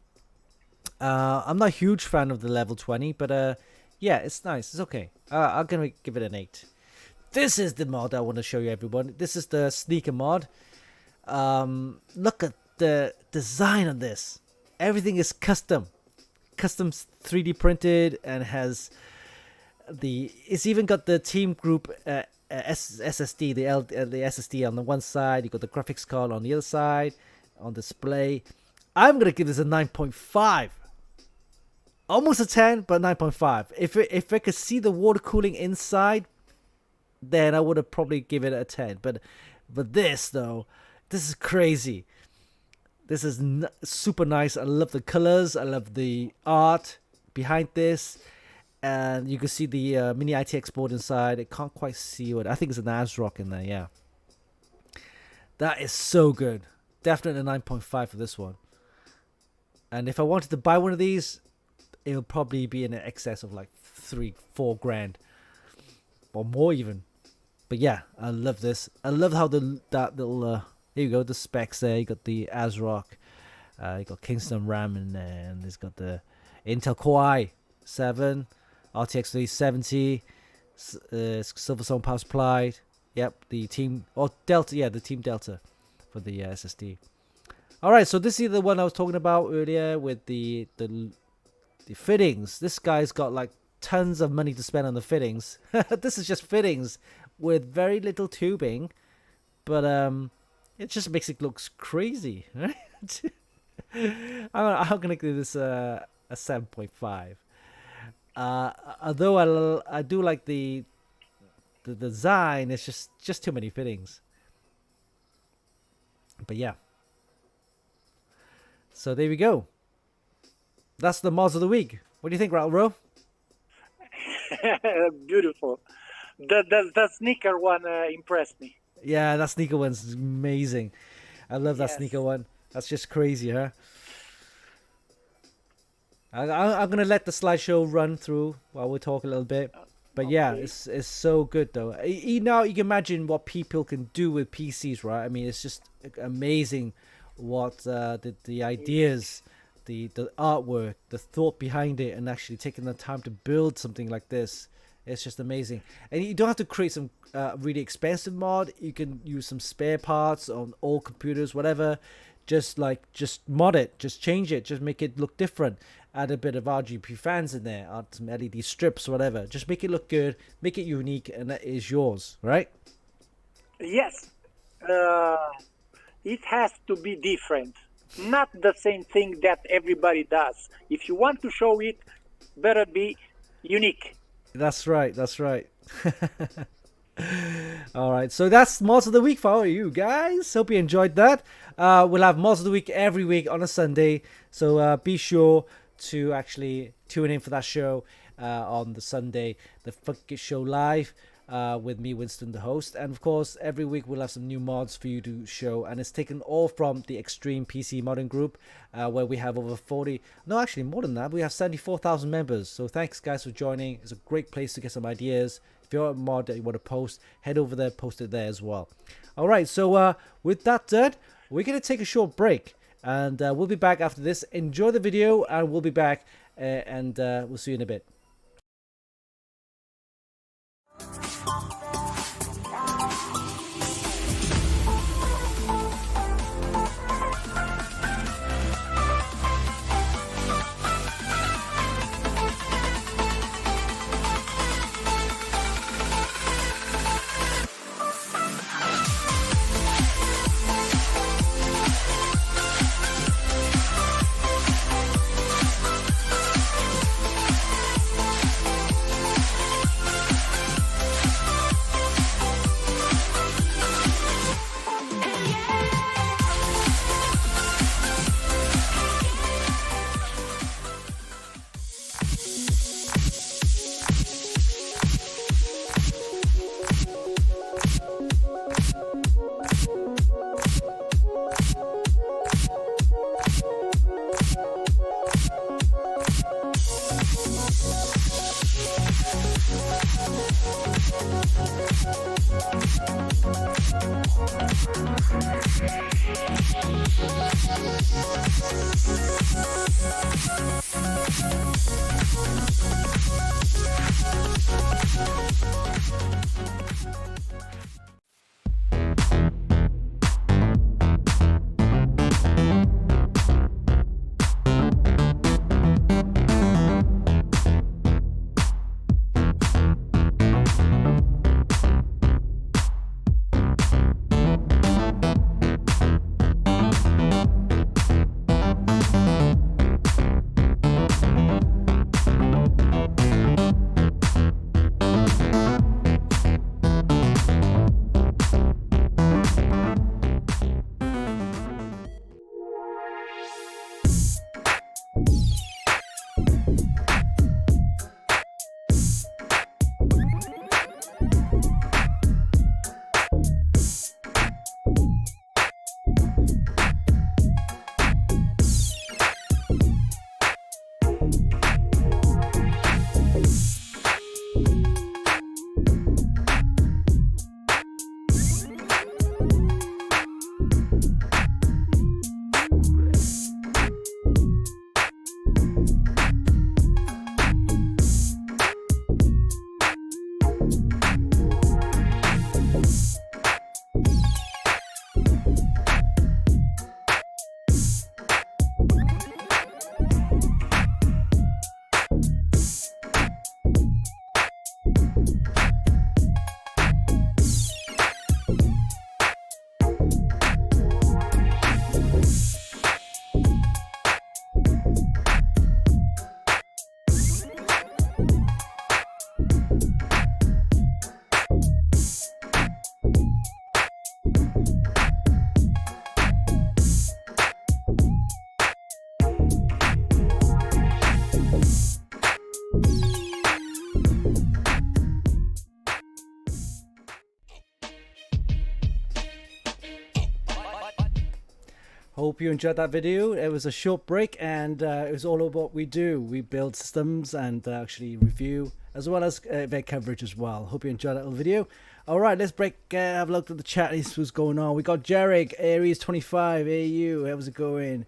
Speaker 1: I'm not a huge fan of the level 20, but yeah, it's nice. It's okay. I'm gonna give it an 8. This is the mod I want to show you, everyone. This is the sneaker mod. Look at the design on this. Everything is custom 3D printed, and has it's even got the team group SSD, the SSD on the one side. You got the graphics card on the other side on display. I'm gonna give this a 9.5, almost a 10, but 9.5. If I could see the water cooling inside, then I would have probably give it a 10. But this though, this is crazy. This is super nice. I love the colors. I love the art behind this. And you can see the mini ITX board inside. I can't quite see what. I think it's an ASRock in there, yeah. That is so good. Definitely a 9.5 for this one. And if I wanted to buy one of these, it would probably be in excess of like 3-4 grand. Or more even. But yeah, I love this. I love how that little... here you go, the specs there. You got the ASRock, you got Kingston RAM in there, and there's got the Intel Core i7, RTX 370, Silverstone power supply. Yep, the team Delta, yeah, the Team Delta for the SSD. All right, so this is the one I was talking about earlier with the fittings. This guy's got like tons of money to spend on the fittings. This is just fittings with very little tubing, but it just makes it look crazy, right? I'm gonna give this a 7.5. Although I do like the design, it's just too many fittings. But yeah. So there we go. That's the mods of the week. What do you think, Rattle?
Speaker 2: Beautiful. The sneaker one impressed me.
Speaker 1: Yeah, that sneaker one's amazing. I love that sneaker one. That's just crazy, huh? I'm gonna let the slideshow run through while we talk a little bit. But okay. Yeah, it's so good though. Now you can imagine what people can do with PCs, right? I mean, it's just amazing what the ideas, the artwork, the thought behind it, and actually taking the time to build something like this. It's just amazing. And you don't have to create some really expensive mod. You can use some spare parts on all computers, whatever. Just mod it, just change it, just make it look different. Add a bit of RGB fans in there, add some LED strips, whatever. Just make it look good, make it unique, and that is yours, right?
Speaker 2: Yes. It has to be different. Not the same thing that everybody does. If you want to show it, better be unique.
Speaker 1: That's right. That's right. All right. So that's mods of the week for you guys. Hope you enjoyed that. We'll have mods of the week every week on a Sunday. So be sure to actually tune in for that show on the Sunday, the Funkykit Show Live. With me, Winston, the host. And of course, every week we'll have some new mods for you to show. And it's taken all from the Extreme PC Modding Group, where we have over 40, no, actually more than that, we have 74,000 members. So thanks guys for joining. It's a great place to get some ideas. If you're a mod that you want to post, head over there, post it there as well. All right, so with that done, we're going to take a short break. And we'll be back after this. Enjoy the video, and we'll be back, and we'll see you in a bit. Hope you enjoyed that video. It was a short break, and it was all about what we do. We build systems and actually review, as well as event coverage as well. Hope you enjoyed that little video. All right, let's have a look at the chat. This was going on. We got Jarek, Aries25, AU. How's it going?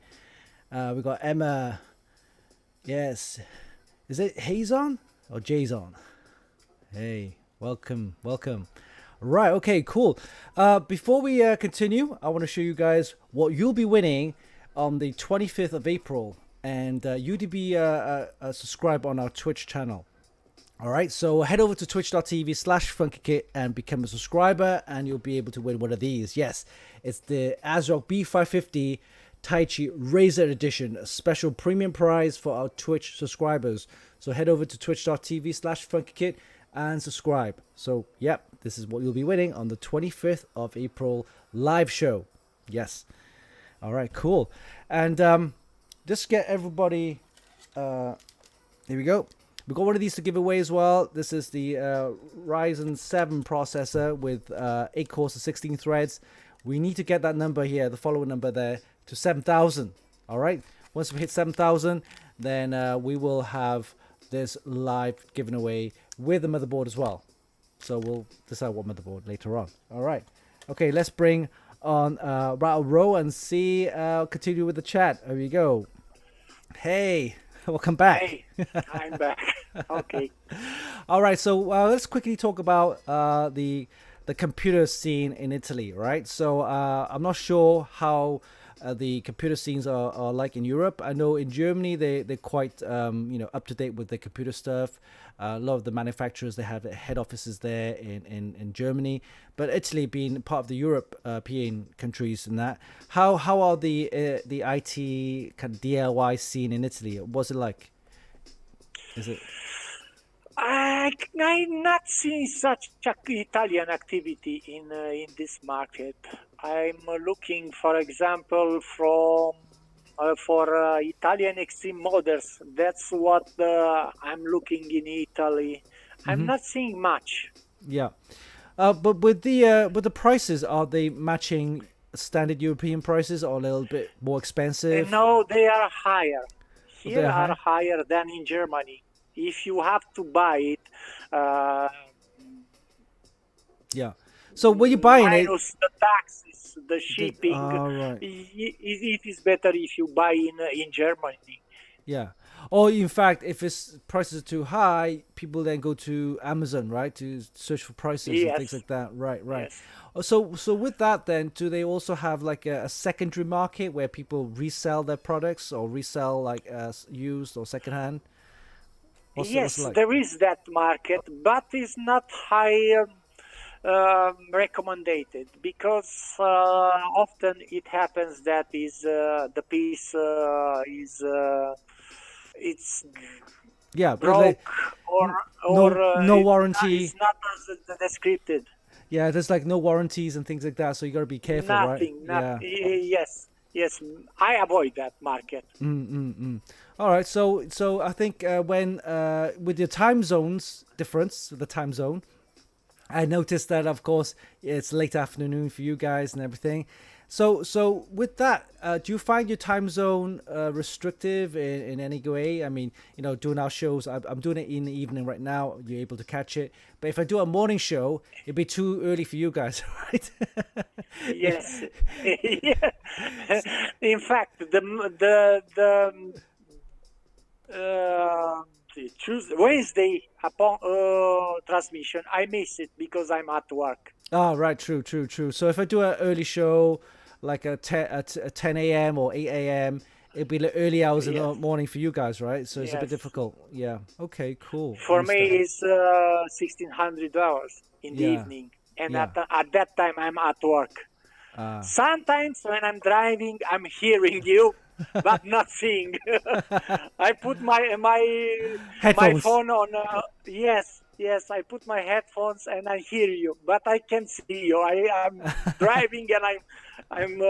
Speaker 1: We got Emma. Yes. Is it Hazon or Jason? Hey, welcome, welcome. Right, okay, cool. Before we continue, I want to show you guys what you'll be winning on the 25th of April. And you to be a subscribe on our Twitch channel. All right, so head over to twitch.tv/Funkykit and become a subscriber, and you'll be able to win one of these. Yes, it's the ASRock B550 Taichi Razor Edition, a special premium prize for our Twitch subscribers. So head over to twitch.tv/Funkykit and subscribe. So, yep, this is what you'll be winning on the 25th of April live show. Yes. All right, cool. And just get everybody, here we go. We've got one of these to give away as well. This is the Ryzen 7 processor with 8 cores and 16 threads. We need to get that number here, the following number there, to 7,000. All right. Once we hit 7,000, then we will have this live given away with the motherboard as well. So we'll decide what motherboard later on. All right. Okay, let's bring on Ratlle and see, continue with the chat. Here we go. Hey, welcome back.
Speaker 2: Hey, I'm back. Okay.
Speaker 1: All right, so let's quickly talk about the computer scene in Italy, right? So I'm not sure how the computer scenes are like in Europe. I know in Germany they're quite up to date with the computer stuff. A lot of the manufacturers, they have head offices there in Germany. But Italy being part of the European countries and that, how are the IT kind of DIY scene in Italy? What's it like? Is it?
Speaker 2: I'm not seeing such Italian activity in this market. I'm looking, for example, for Italian extreme models. That's what I'm looking in Italy. I'm not seeing much.
Speaker 1: Yeah, but with the prices, are they matching standard European prices or a little bit more expensive?
Speaker 2: No, they are higher. Here
Speaker 1: They're
Speaker 2: are higher than in Germany. If you have to buy it,
Speaker 1: yeah. So when you're buying
Speaker 2: minus the taxes, the shipping,
Speaker 1: right.
Speaker 2: it is better if you buy in Germany.
Speaker 1: Yeah. Or in fact, if its prices are too high, people then go to Amazon, right, to search for prices and things like that. Right, right.
Speaker 2: Yes.
Speaker 1: So with that, then, do they also have like a secondary market where people resell their products or resell like used or secondhand?
Speaker 2: Yes,
Speaker 1: like?
Speaker 2: there is that market, but it's not high recommended because often it happens that the piece is it's broke or
Speaker 1: no warranty.
Speaker 2: It's not as descripted.
Speaker 1: Yeah, there's like no warranties and things like that, so you gotta be careful,
Speaker 2: Nothing.
Speaker 1: right?
Speaker 2: Yes. I avoid that market.
Speaker 1: All right, so I think when with your time zones difference, the time zone, I noticed that of course it's late afternoon for you guys and everything. So with that, do you find your time zone restrictive in any way? I mean, doing our shows, I'm doing it in the evening right now. You're able to catch it, but if I do a morning show, it'd be too early for you guys, right?
Speaker 2: Yes. In fact, the Wednesday upon transmission, I miss it because I'm at work.
Speaker 1: Oh, right, true. So if I do an early show, like a 10 a.m. or 8 a.m., it'd be like early hours in the morning for you guys, right? So it's a bit difficult. Yeah. Okay, cool.
Speaker 2: For me, it's 1600 hours in the evening. And at that time, I'm at work. Sometimes when I'm driving, I'm hearing you, but not seeing. I put my phone on. Yes, I put my headphones and I hear you, but I can't see you. I'm driving and I'm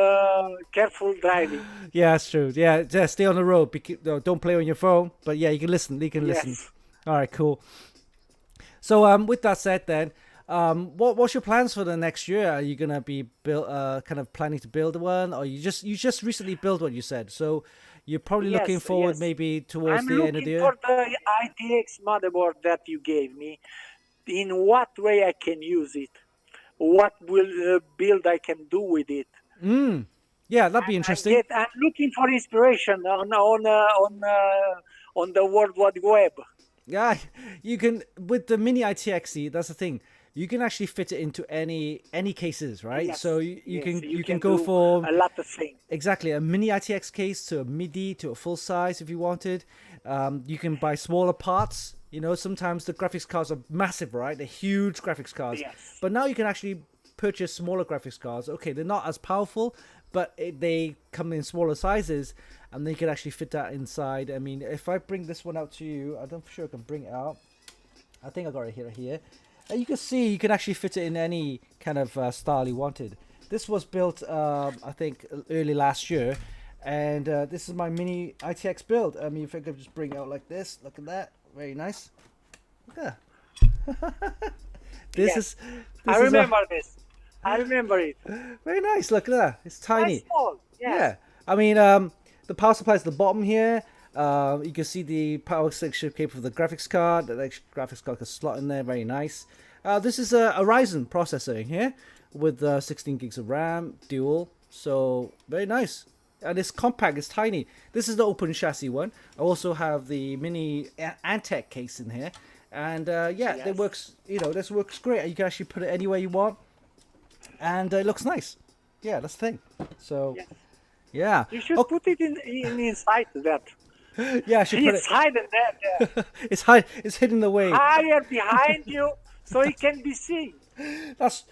Speaker 2: careful driving.
Speaker 1: Yeah, that's true. Yeah, just stay on the road. Don't play on your phone. But yeah, you can listen. Listen. All right, cool. So with that said, then, what's your plans for the next year? Are you gonna be kind of planning to build one, or you just recently built what you said? So you're probably looking forward maybe towards the end of the year.
Speaker 2: I'm looking for the ITX motherboard that you gave me. In what way I can use it? What will build I can do with it?
Speaker 1: Yeah, that'd be interesting.
Speaker 2: I'm looking for inspiration on the World Wide Web.
Speaker 1: Yeah, you can with the mini ITXE. That's the thing. You can actually fit it into any cases, right?
Speaker 2: Yes,
Speaker 1: So you
Speaker 2: yes,
Speaker 1: can
Speaker 2: you
Speaker 1: you can
Speaker 2: can
Speaker 1: go
Speaker 2: do
Speaker 1: for
Speaker 2: a lot of things.
Speaker 1: exactly a mini ITX case to a MIDI to a full size if you wanted. You can buy smaller parts. You know, sometimes the graphics cards are massive, right? They're huge graphics cards.
Speaker 2: Yes.
Speaker 1: But now you can actually purchase smaller graphics cards. Okay, they're not as powerful, but they come in smaller sizes, and they can actually fit that inside. I mean, if I bring this one out to you, I don't sure I can bring it out. I think I got it here. You can see you can actually fit it in any kind of style you wanted. This was built, I think, early last year, and this is my mini ITX build. I mean, if I could just bring it out like this, look at that, very nice. Look at that.
Speaker 2: Yes. I remember this. I remember it.
Speaker 1: Very nice. Look at that. It's tiny.
Speaker 2: Quite small. Yes.
Speaker 1: Yeah. I mean, the power supply is at the bottom here. You can see the power section cable for the graphics card. The graphics card can slot in there. Very nice. This is a Ryzen processor in here with 16 gigs of RAM, dual. So very nice. And it's compact. It's tiny. This is the open chassis one. I also have the mini Antec case in here. And yeah, it works. You know, this works great. You can actually put it anywhere you want, and it looks nice. Yeah, that's the thing. So, yeah.
Speaker 2: You should put it in inside that.
Speaker 1: Yeah, I should put
Speaker 2: It's hidden there.
Speaker 1: It's hidden away.
Speaker 2: Higher behind you, so it can be seen.
Speaker 1: That's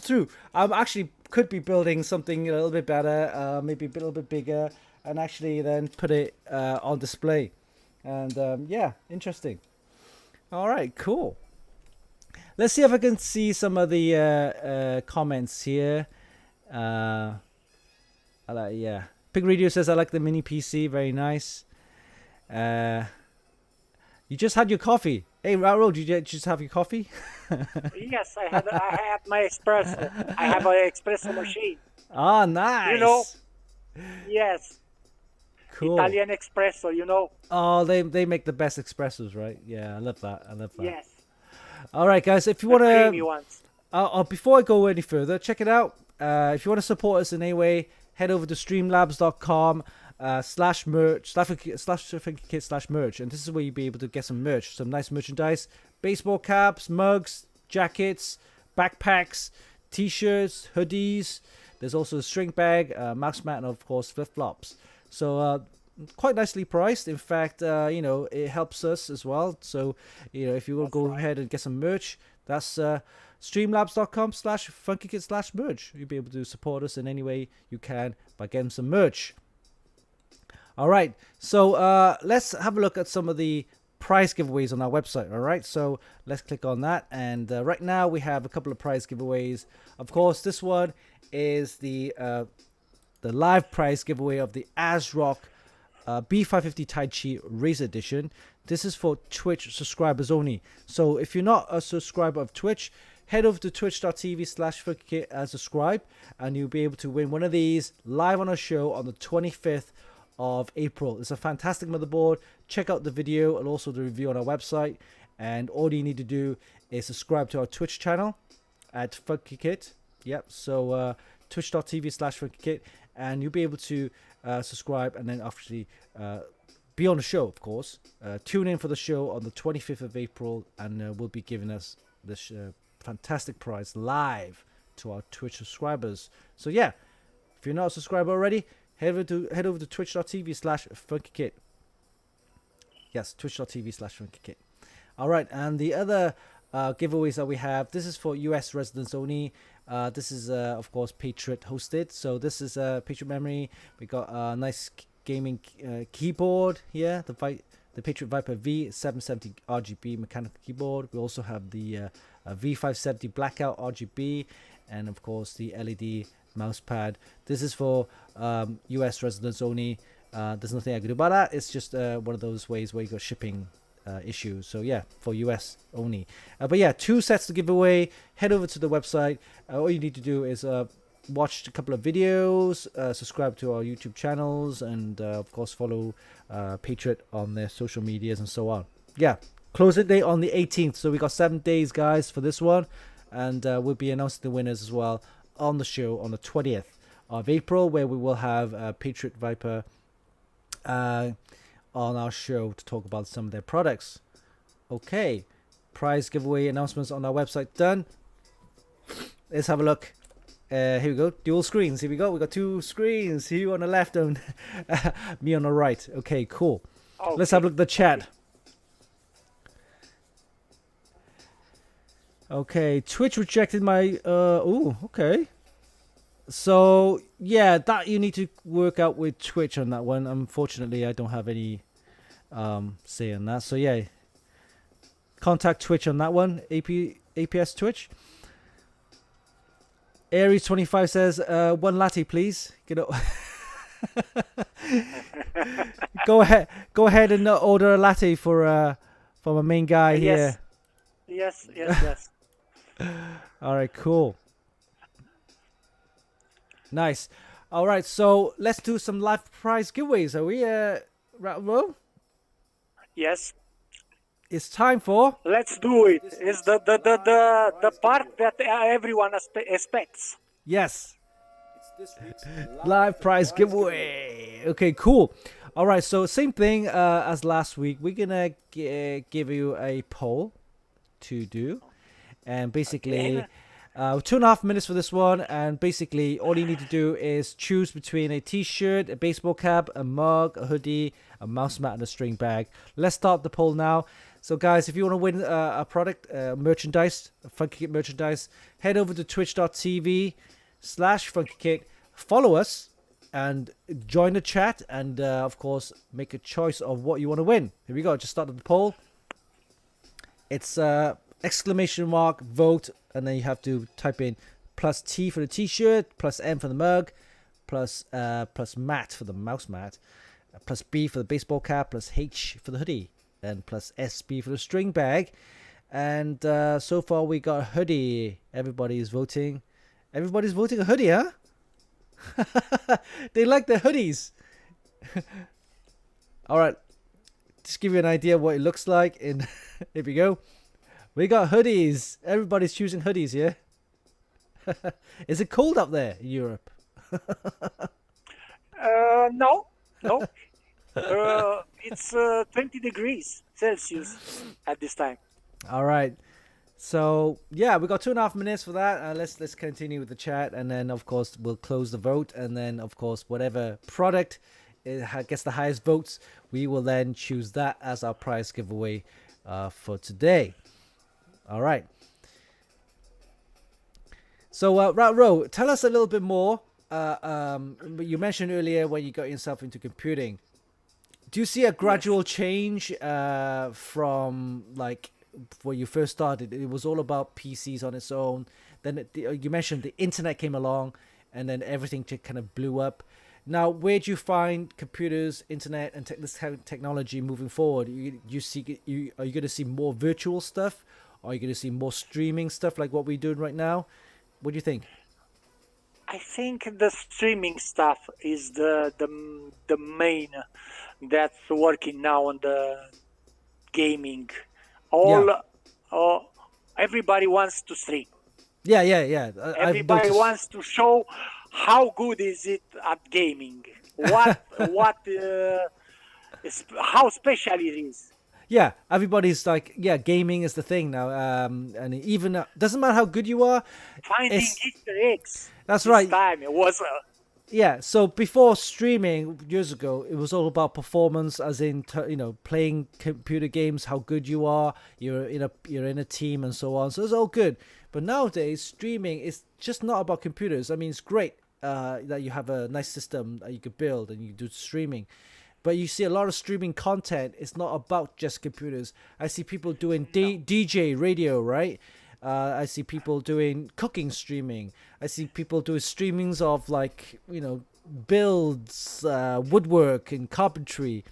Speaker 1: true. I'm actually could be building something a little bit better, maybe a little bit bigger, and actually then put it on display. And yeah, interesting. All right, cool. Let's see if I can see some of the comments here. Yeah, Pig Radio says I like the mini PC. Very nice. You just had your coffee. Hey, Ratlle, did you just have your coffee?
Speaker 2: Yes, I had my espresso. I have an espresso machine.
Speaker 1: Ah, nice.
Speaker 2: You know. Yes.
Speaker 1: Cool.
Speaker 2: Italian espresso, you know.
Speaker 1: Oh, they make the best espressos, right? Yeah, I love that.
Speaker 2: Yes.
Speaker 1: All right, guys. If you want
Speaker 2: Creamy
Speaker 1: to,
Speaker 2: ones.
Speaker 1: before I go any further, check it out. If you want to support us in any way, head over to streamlabs.com /merch /Funkykit/merch, and this is where you'll be able to get some merch, some nice merchandise, baseball caps, mugs, jackets, backpacks, t-shirts, hoodies. There's also a string bag, mouse mat, and of course flip-flops. So quite nicely priced. In fact, you know, it helps us as well. So, you know, if you want to go ahead and get some merch, that's streamlabs.com /Funkykit/merch. You'll be able to support us in any way you can by getting some merch. All right, so let's have a look at some of the prize giveaways on our website. All right, so let's click on that, and right now we have a couple of prize giveaways. Of course, this one is the live prize giveaway of the ASRock B550 Tai Chi Razer Edition. This is for Twitch subscribers only. So if you're not a subscriber of Twitch, head over to twitch.tv/Funkykit and subscribe, and you'll be able to win one of these live on our show on the 25th of April. It's a fantastic motherboard. Check out the video and also the review on our website. And all you need to do is subscribe to our Twitch channel at Funkykit. Yep, so twitch.tv/Funkykit, and you'll be able to subscribe and then actually be on the show, of course. Tune in for the show on the 25th of April, and we'll be giving us this fantastic prize live to our Twitch subscribers. So yeah, if you're not a subscriber already, head over to twitch.tv/Funkykit. Yes, twitch.tv/Funkykit. All right, and the other giveaways that we have, this is for US residents only. This is of course Patriot hosted, so this is Patriot memory. We got a nice gaming keyboard here, the Patriot Viper V770 RGB mechanical keyboard. We also have the V570 blackout RGB, and of course the LED mouse pad. This is for US residents only. There's nothing I can do about that. It's just one of those ways where you got shipping issues. So yeah, for US only. But yeah, 2 sets to give away. Head over to the website. All you need to do is watch a couple of videos, subscribe to our YouTube channels, and of course follow Patriot on their social medias and so on. Yeah, closing date on the 18th. So we got 7 days, guys, for this one, and we'll be announcing the winners as well on the show on the 20th of April, where we will have Patriot Viper on our show to talk about some of their products. Okay, prize giveaway announcements on our website done. Let's have a look. Here we go. Dual screens. Here we go. We got 2 screens. You on the left and me on the right. Okay, cool.
Speaker 2: Okay.
Speaker 1: Let's have a look at the chat. Okay, Twitch rejected my. Okay. So yeah, that you need to work out with Twitch on that one. Unfortunately, I don't have any say on that. So yeah, contact Twitch on that one. APS Twitch. Aries 25 says 1 latte, please. Go ahead and order a latte for my main guy here.
Speaker 2: Yes.
Speaker 1: All right, cool. Nice. All right, so let's do some live prize giveaways. Are we Ratlle?
Speaker 2: Yes.
Speaker 1: It's time for.
Speaker 2: Let's do it. It's the part that everyone expects.
Speaker 1: Yes.
Speaker 3: It's this week's
Speaker 1: Live prize giveaway. Okay, cool. All right, so same thing as last week. We're gonna give you a poll to do, and basically 2.5 minutes for this one. And basically, all you need to do is choose between a T-shirt, a baseball cap, a mug, a hoodie, a mouse mat, and a string bag. Let's start the poll now. So, guys, if you want to win a product, merchandise, Funkykit merchandise, head over to twitch.tv/Funkykit. Follow us and join the chat, and of course, make a choice of what you want to win. Here we go. Just started the poll. It's exclamation mark vote, and then you have to type in +T for the T-shirt, +M for the mug, +mat for the mouse mat, +B for the baseball cap, +H for the hoodie, and +SB for the string bag. And so far we got a hoodie. Everybody's voting. Everybody's voting a hoodie, huh? They like their hoodies. All right, just give you an idea what it looks like. In here we go. We got hoodies. Everybody's choosing hoodies, yeah? Is it cold up there in Europe?
Speaker 2: No. It's 20 degrees Celsius at this time.
Speaker 1: All right. So yeah, we got 2.5 minutes for that. Let's continue with the chat, and then of course we'll close the vote, and then of course whatever product gets the highest votes, we will then choose that as our prize giveaway for today. All right. So Ratlle, tell us a little bit more. You mentioned earlier when you got yourself into computing. Do you see a gradual change from like when you first started? It was all about PCs on its own. Then you mentioned the internet came along, and then everything just kind of blew up. Now, where do you find computers, internet, and this kind of technology moving forward? Are you going to see more virtual stuff? Or are you going to see more streaming stuff like what we're doing right now? What do you think?
Speaker 2: I think the streaming stuff is the main that's working now on the gaming. Everybody wants to stream.
Speaker 1: Yeah.
Speaker 2: Everybody wants to show how good is it at gaming. How special it is.
Speaker 1: Yeah, everybody's like, yeah, gaming is the thing now. And even doesn't matter how good you are.
Speaker 2: Finding Easter eggs.
Speaker 1: That's right.
Speaker 2: Time it was.
Speaker 1: Yeah, so before streaming years ago, it was all about performance, as in playing computer games, how good you are. You're in a team and so on. So it's all good. But nowadays, streaming is just not about computers. I mean, it's great that you have a nice system that you could build and you do streaming. But you see a lot of streaming content. It's not about just computers. I see people doing DJ radio, right? I see people doing cooking streaming. I see people doing streamings of builds, woodwork and carpentry.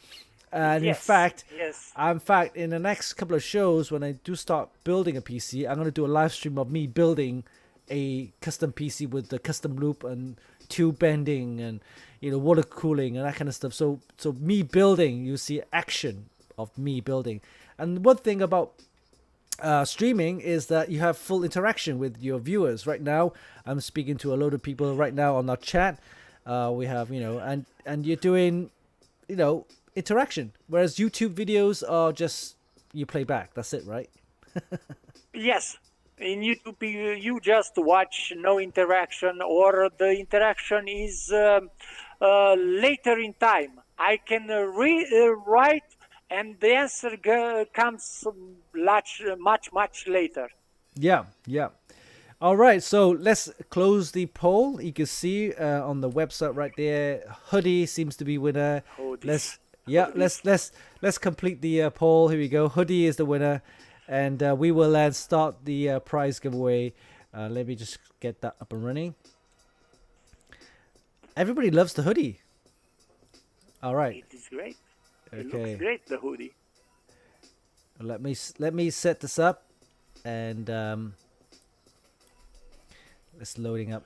Speaker 1: And in fact, in the next couple of shows, when I do start building a PC, I'm going to do a live stream of me building a custom PC with the custom loop and tube bending and water cooling and that kind of stuff. So me building, you see action of me building. And one thing about streaming is that you have full interaction with your viewers. Right now, I'm speaking to a load of people right now on our chat. We have and you're doing interaction, whereas YouTube videos are just you play back. That's it, right?
Speaker 2: Yes. In YouTube, you just watch, no interaction, or the interaction is later in time. I can write, and the answer comes much later.
Speaker 1: Yeah, yeah. All right, so let's close the poll. You can see on the website right there, hoodie seems to be winner.
Speaker 2: Hoodies.
Speaker 1: Let's complete the poll. Here we go. Hoodie is the winner, and we will then start the prize giveaway. Let me just get that up and running. Everybody loves the hoodie. All right.
Speaker 2: It is great. It
Speaker 1: Okay.
Speaker 2: looks great, the hoodie.
Speaker 1: Let me set this up, and it's loading up.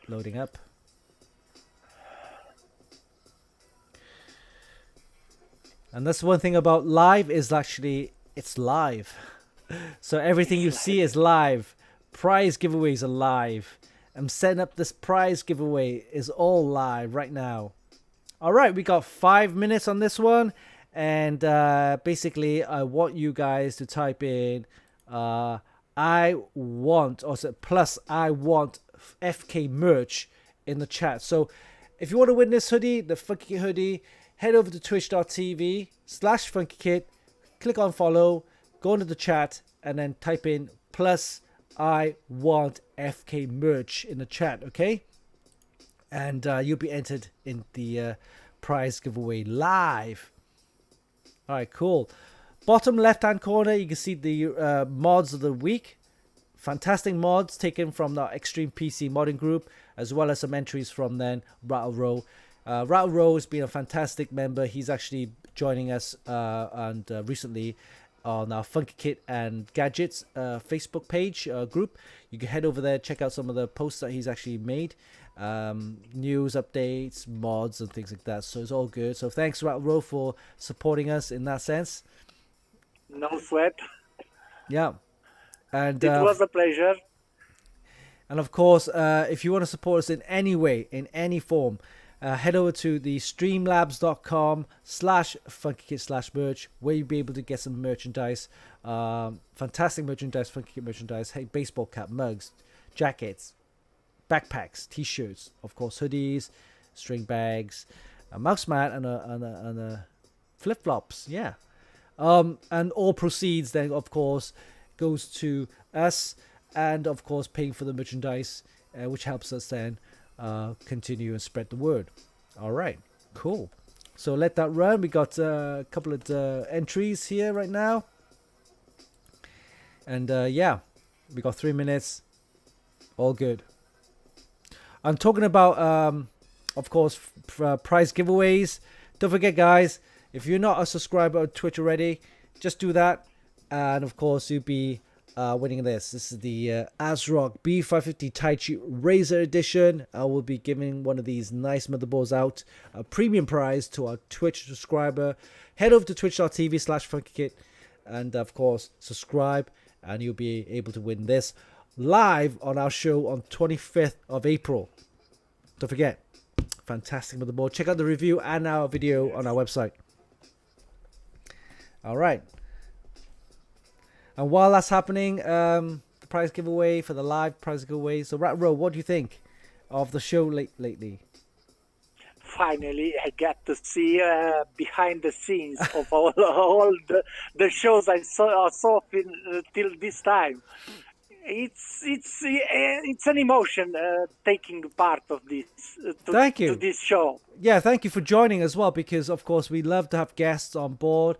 Speaker 1: And that's one thing about live is actually it's live. So everything you see is live. Prize giveaways are live. I'm setting up this prize giveaway is all live right now. All right, we got 5 minutes on this one. And basically, I want you guys to type in I want, or plus I want FK merch in the chat. So if you want to win this hoodie, the Funkykit hoodie, head over to twitch.tv/Funkykit, click on follow, go into the chat, and then type in plus I want FK merch in the chat, okay? And you'll be entered in the prize giveaway live. All right, cool. Bottom left-hand corner, you can see the mods of the week. Fantastic mods taken from the Extreme PC modding group, as well as some entries from then Rattle. Rattle has been a fantastic member. He's actually joining us and recently on our Funkykit and Gadgets Facebook page group. You can head over there, check out some of the posts that he's actually made. News updates, mods, and things like that. So it's all good. So thanks, Rattle, for supporting us in that sense.
Speaker 2: No sweat.
Speaker 1: Yeah. And
Speaker 2: it was a pleasure.
Speaker 1: And of course, if you want to support us in any way, in any form, head over to the streamlabs.com/Funkykit/merch, where you'll be able to get some merchandise. Fantastic merchandise, Funkykit merchandise. Hey, baseball cap, mugs, jackets, backpacks, t-shirts, of course, hoodies, string bags, a mouse mat, and a flip-flops. Yeah. And all proceeds then, of course, goes to us, and of course paying for the merchandise, which helps us then continue and spread the word. All right, cool. So let that run. We got a couple of entries here right now, and yeah, we got 3 minutes. All good. I'm talking about of course prize giveaways. Don't forget, guys, if you're not a subscriber on Twitch already, just do that. And of course, you'll be winning this. This is the ASRock B550 Taichi Razor Edition. I will be giving one of these nice motherboards out, a premium prize to our Twitch subscriber. Head over to twitch.tv/Funkykit and of course subscribe, and you'll be able to win this live on our show on 25th of April. Don't forget, fantastic motherboard. Check out the review and our video on our website. All right. And while that's happening, the prize giveaway for the live prize giveaway. So, Rattle, what do you think of the show lately?
Speaker 2: Finally, I got to see behind the scenes of all the shows I saw till this time. It's an emotion taking part of this.
Speaker 1: Thank you.
Speaker 2: To this show.
Speaker 1: Yeah, thank you for joining as well, because of course we love to have guests on board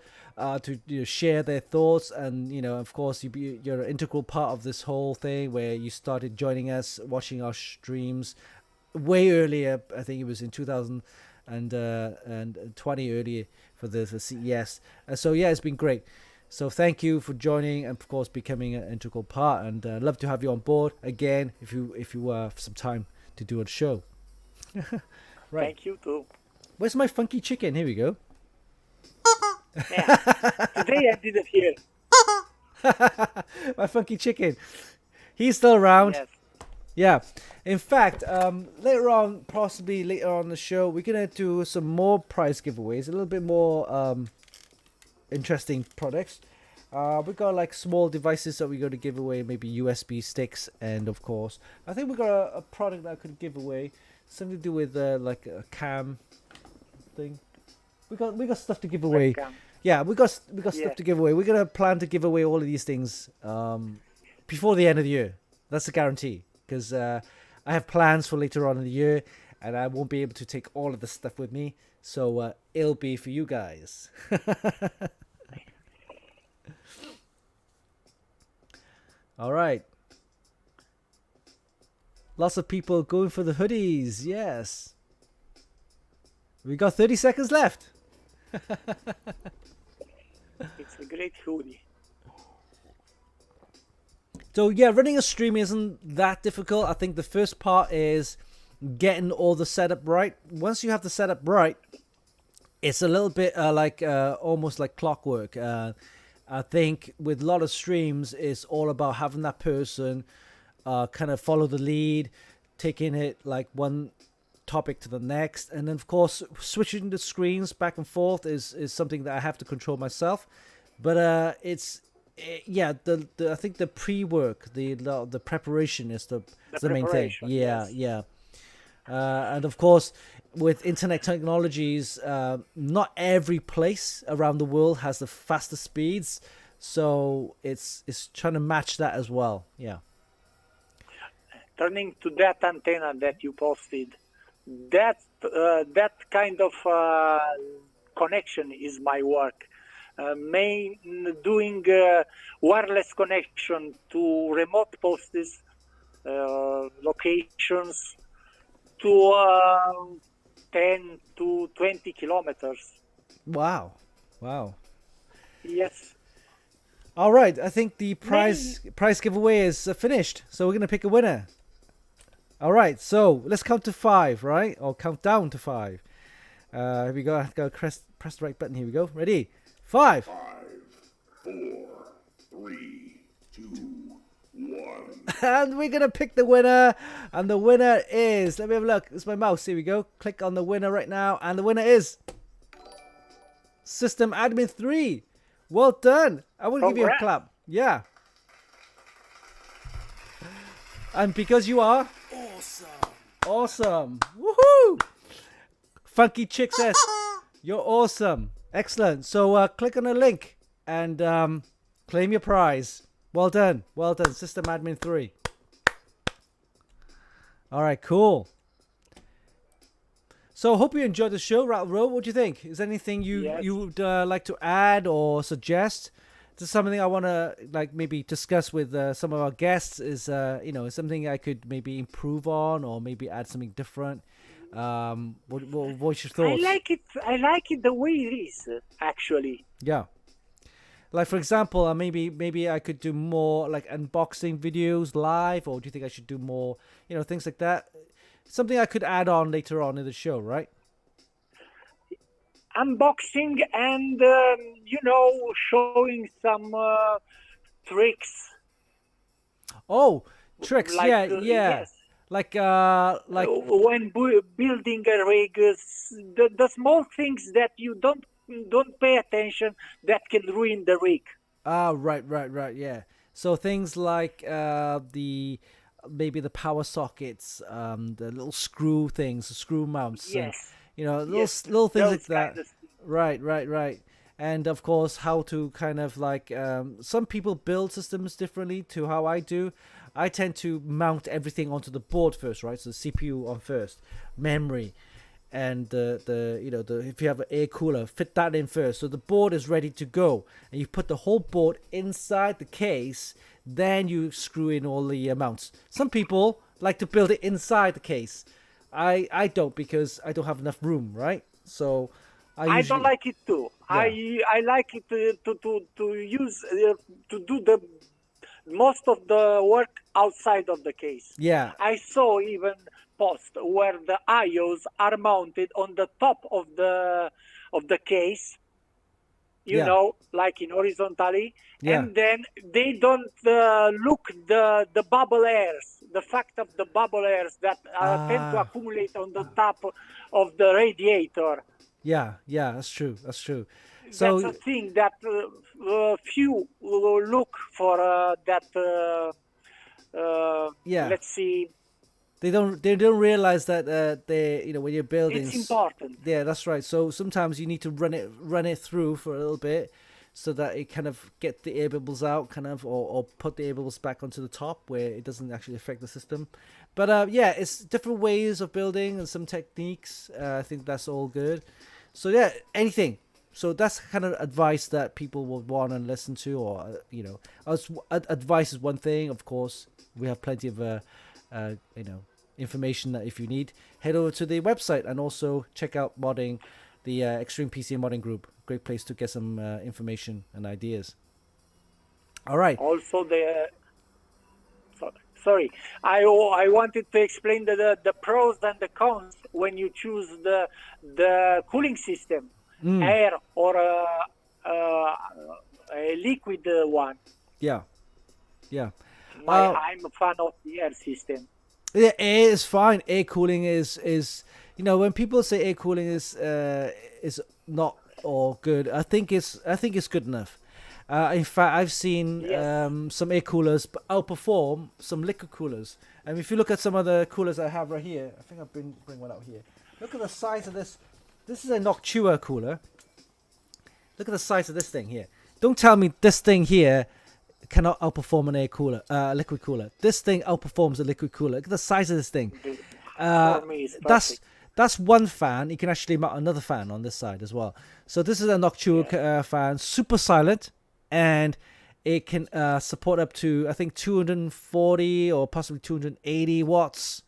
Speaker 1: to share their thoughts, and of course you're an integral part of this whole thing, where you started joining us, watching our streams way earlier. I think it was in 2020 earlier for the CES. So yeah, it's been great. So thank you for joining and of course becoming an integral part, and love to have you on board again if you have some time to do a show. Right.
Speaker 2: Thank you too.
Speaker 1: Where's my funky chicken? Here we go.
Speaker 2: Yeah. Today I didn't hear.
Speaker 1: My funky chicken. He's still around.
Speaker 2: Yes.
Speaker 1: Yeah. In fact, later on, possibly later on the show, we're gonna do some more prize giveaways, a little bit more interesting products. We got like small devices that we're going to give away, maybe USB sticks, and of course, I think we got a product that I could give away, something to do with like a cam thing. We got stuff to give away.
Speaker 2: Webcam.
Speaker 1: Yeah, we got
Speaker 2: Yeah.
Speaker 1: stuff to give away. We're gonna plan to give away all of these things before the end of the year. That's a guarantee, because I have plans for later on in the year, and I won't be able to take all of the stuff with me. So it'll be for you guys. All right. Lots of people going for the hoodies. Yes. We got 30 seconds left.
Speaker 2: It's a great hoodie.
Speaker 1: So yeah, running a stream isn't that difficult. I think the first part is getting all the setup right. Once you have the setup right, it's a little bit almost like clockwork. I think with a lot of streams, it's all about having that person kind of follow the lead, taking it like one topic to the next, and then of course switching the screens back and forth is something that I have to control myself. But I think the pre-work, the preparation is the main thing.
Speaker 2: Yes.
Speaker 1: Yeah. And of course, with internet technologies, not every place around the world has the fastest speeds, so it's trying to match that as well. Yeah.
Speaker 2: Turning to that antenna that you posted, that kind of connection is my work. Doing wireless connection to remote posts, locations to 10 to 20 kilometers.
Speaker 1: Wow.
Speaker 2: Yes.
Speaker 1: All right, I think the prize giveaway is finished, so we're gonna pick a winner. All right, so let's count to 5, right? Or count down to 5. Here we go. I have to press the right button. Here we go. Ready? 5.
Speaker 4: 5, 4, 3, 2, 1.
Speaker 1: And we're gonna pick the winner, and the winner is. Let me have a look. It's my mouse. Here we go. Click on the winner right now, and the winner is System Admin 3. Well done. I will give you a clap. Yeah. And because you are awesome. Woohoo! Funky Chick says you're awesome. Excellent. So click on the link and claim your prize. Well done. System Admin 3. All right, cool. So hope you enjoyed the show, Rattle. What do you think? Is there anything you would like to add or suggest? This is something I want to maybe discuss with some of our guests. Is something I could maybe improve on or maybe add something different. What's your thoughts?
Speaker 2: I like it the way it is, actually.
Speaker 1: Yeah. Like for example, maybe I could do more like unboxing videos live, or do you think I should do more, things like that? Something I could add on later on in the show, right?
Speaker 2: Unboxing and showing some tricks.
Speaker 1: Oh, tricks! Yeah.
Speaker 2: Yes.
Speaker 1: Like
Speaker 2: when building a rig, the small things that you don't pay attention that can ruin the rig.
Speaker 1: Right. Yeah. So things like maybe the power sockets, the little screw things, the screw mounts.
Speaker 2: Yes.
Speaker 1: And, little things like that.
Speaker 2: Kind of...
Speaker 1: Right. And of course, how to kind of some people build systems differently to how I do. I tend to mount everything onto the board first, right? So the CPU on first, memory, and if you have an air cooler, fit that in first. So the board is ready to go, and you put the whole board inside the case. Then you screw in all the mounts. Some people like to build it inside the case. I don't, because I don't have enough room, right? So I
Speaker 2: don't like it too. Yeah. I like it to use to do the most of the work outside of the case.
Speaker 1: Yeah.
Speaker 2: I saw even posts where the IOs are mounted on the top of the case. Like in horizontally, and then they don't look the bubble airs, the fact of the bubble airs that tend to accumulate on the top of the radiator.
Speaker 1: Yeah, that's true. So
Speaker 2: that's a thing that few look for that.
Speaker 1: yeah,
Speaker 2: Let's see.
Speaker 1: they don't realize that they when you're building.
Speaker 2: It's important.
Speaker 1: Yeah, that's right. So sometimes you need to run it through for a little bit, so that it kind of get the air bubbles out, kind of, or put the air bubbles back onto the top where it doesn't actually affect the system. But yeah, it's different ways of building and some techniques. I think that's all good. So yeah, anything. So that's kind of advice that people would want to listen to, or advice is one thing. Of course, we have plenty of information that if you need, head over to the website and also check out modding, the Extreme PC modding group. Great place to get some information and ideas. All right.
Speaker 2: Also, sorry, I wanted to explain the pros and the cons when you choose the cooling system, air or a liquid one.
Speaker 1: Yeah.
Speaker 2: I'm a fan of the air system.
Speaker 1: Yeah, air is fine. Air cooling is when people say air cooling is not all good, I think it's good enough. In fact, I've seen some air coolers outperform some liquid coolers. And if you look at some of the coolers I have right here, I think I'll bring one out here. Look at the size of this. This is a Noctua cooler. Look at the size of this thing here. Don't tell me this thing here cannot outperform an air cooler, liquid cooler. This thing outperforms a liquid cooler. Look at the size of this thing.
Speaker 2: For me, it's perfect.
Speaker 1: That's one fan. You can actually mount another fan on this side as well. So this is a Noctua fan, super silent, and it can support up to, I think, 240 or possibly 280 watts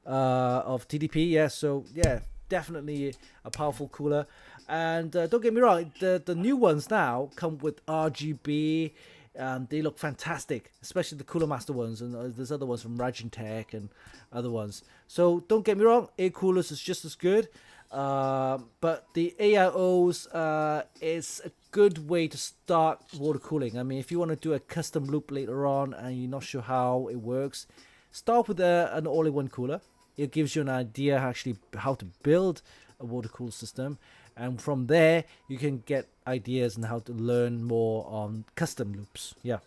Speaker 1: of TDP. Yeah, so yeah, definitely a powerful cooler. And don't get me wrong, the new ones now come with RGB. They look fantastic, especially the Cooler Master ones, and there's other ones from Ratlle and other ones. So don't get me wrong, air coolers is just as good, but the AIOs is a good way to start water cooling. I mean, if you want to do a custom loop later on and you're not sure how it works, start with an all-in-one cooler. It gives you an idea actually how to build a water cool system. And from there, you can get ideas on how to learn more on custom loops. Yeah.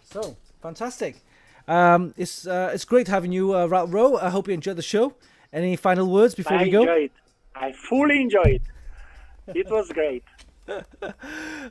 Speaker 1: So, fantastic. It's great having you, Ratlle. I hope you enjoyed the show. Any final words before we go?
Speaker 2: I enjoyed it. I fully enjoyed it. It was great.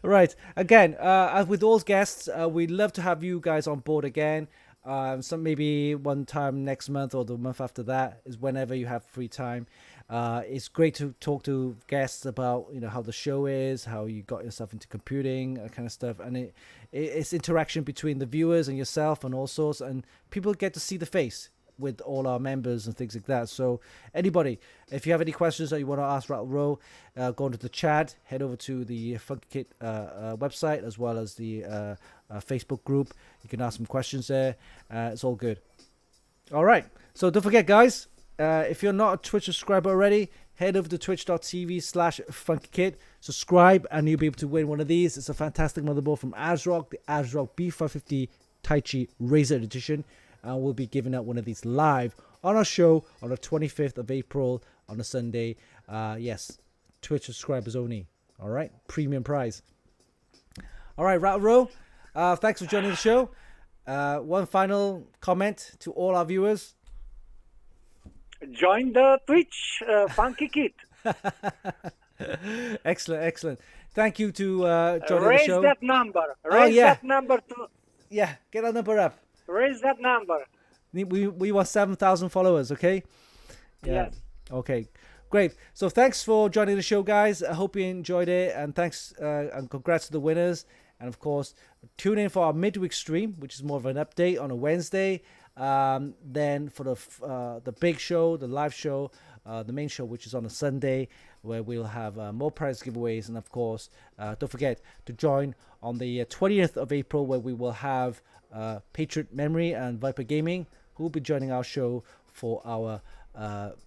Speaker 1: Right. Again, as with all guests, we'd love to have you guys on board again. Maybe one time next month or the month after that is whenever you have free time. It's great to talk to guests about how the show is, how you got yourself into computing, that kind of stuff, and it's interaction between the viewers and yourself and all sorts, and people get to see the face with all our members and things like that. So anybody, if you have any questions that you want to ask Ratlle, go into the chat, head over to the Funkykit website as well as the Facebook group. You can ask some questions there. It's all good. All right. So don't forget, guys, if you're not a Twitch subscriber already, head over to twitch.tv/Funkykit. Subscribe and you'll be able to win one of these. It's a fantastic motherboard from ASRock, the ASRock B550 Taichi Razer Edition. And we'll be giving out one of these live on our show on the 25th of April on a Sunday. Yes, Twitch subscribers only. All right, premium prize. All right, Ratlle, thanks for joining the show. One final comment to all our viewers.
Speaker 2: Join the Twitch Funkykit.
Speaker 1: Excellent. Thank you to joining
Speaker 2: Raise
Speaker 1: the show.
Speaker 2: that number. Raise that number to.
Speaker 1: Yeah, get that number up.
Speaker 2: Raise that number.
Speaker 1: We want 7,000 followers, okay? Yeah.
Speaker 2: Yes.
Speaker 1: Okay, great. So thanks for joining the show, guys. I hope you enjoyed it, and thanks and congrats to the winners. And of course, tune in for our midweek stream, which is more of an update on a Wednesday. Then for the big show, the live show, the main show, which is on a Sunday, where we'll have more prize giveaways. And of course, don't forget to join on the 20th of April, where we will have Patriot Memory and Viper Gaming, who will be joining our show for our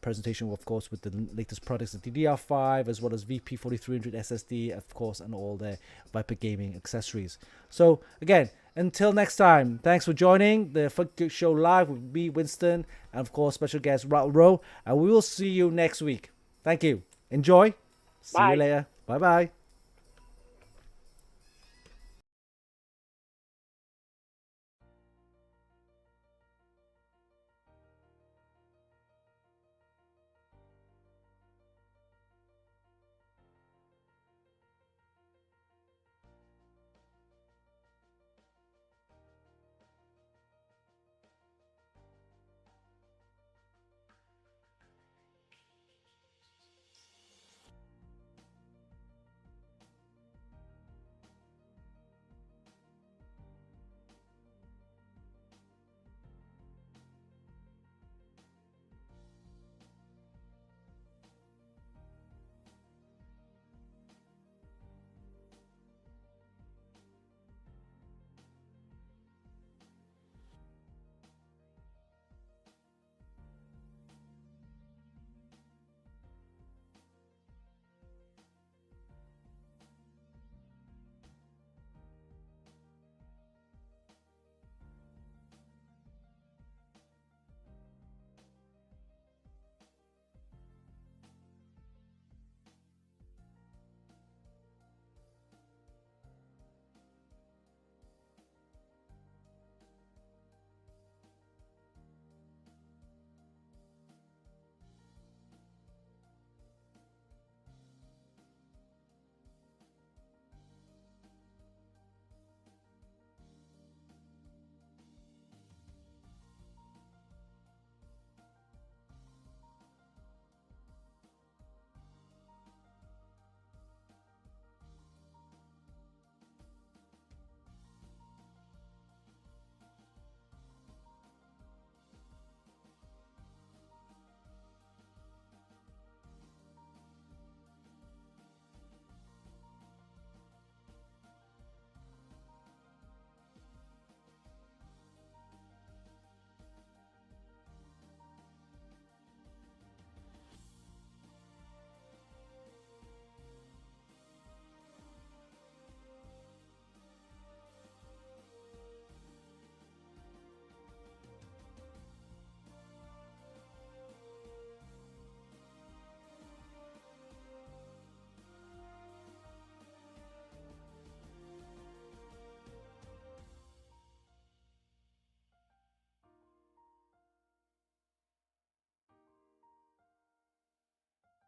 Speaker 1: presentation, of course, with the latest products, the DDR5 as well as VP4300 SSD, of course, and all the Viper Gaming accessories. So again, until next time, thanks for joining the Funkykit Show live with me, Winston, and of course special guest Ratlle, and we will see you next week. Thank you. Enjoy. See
Speaker 2: Bye.
Speaker 1: you later. Bye bye.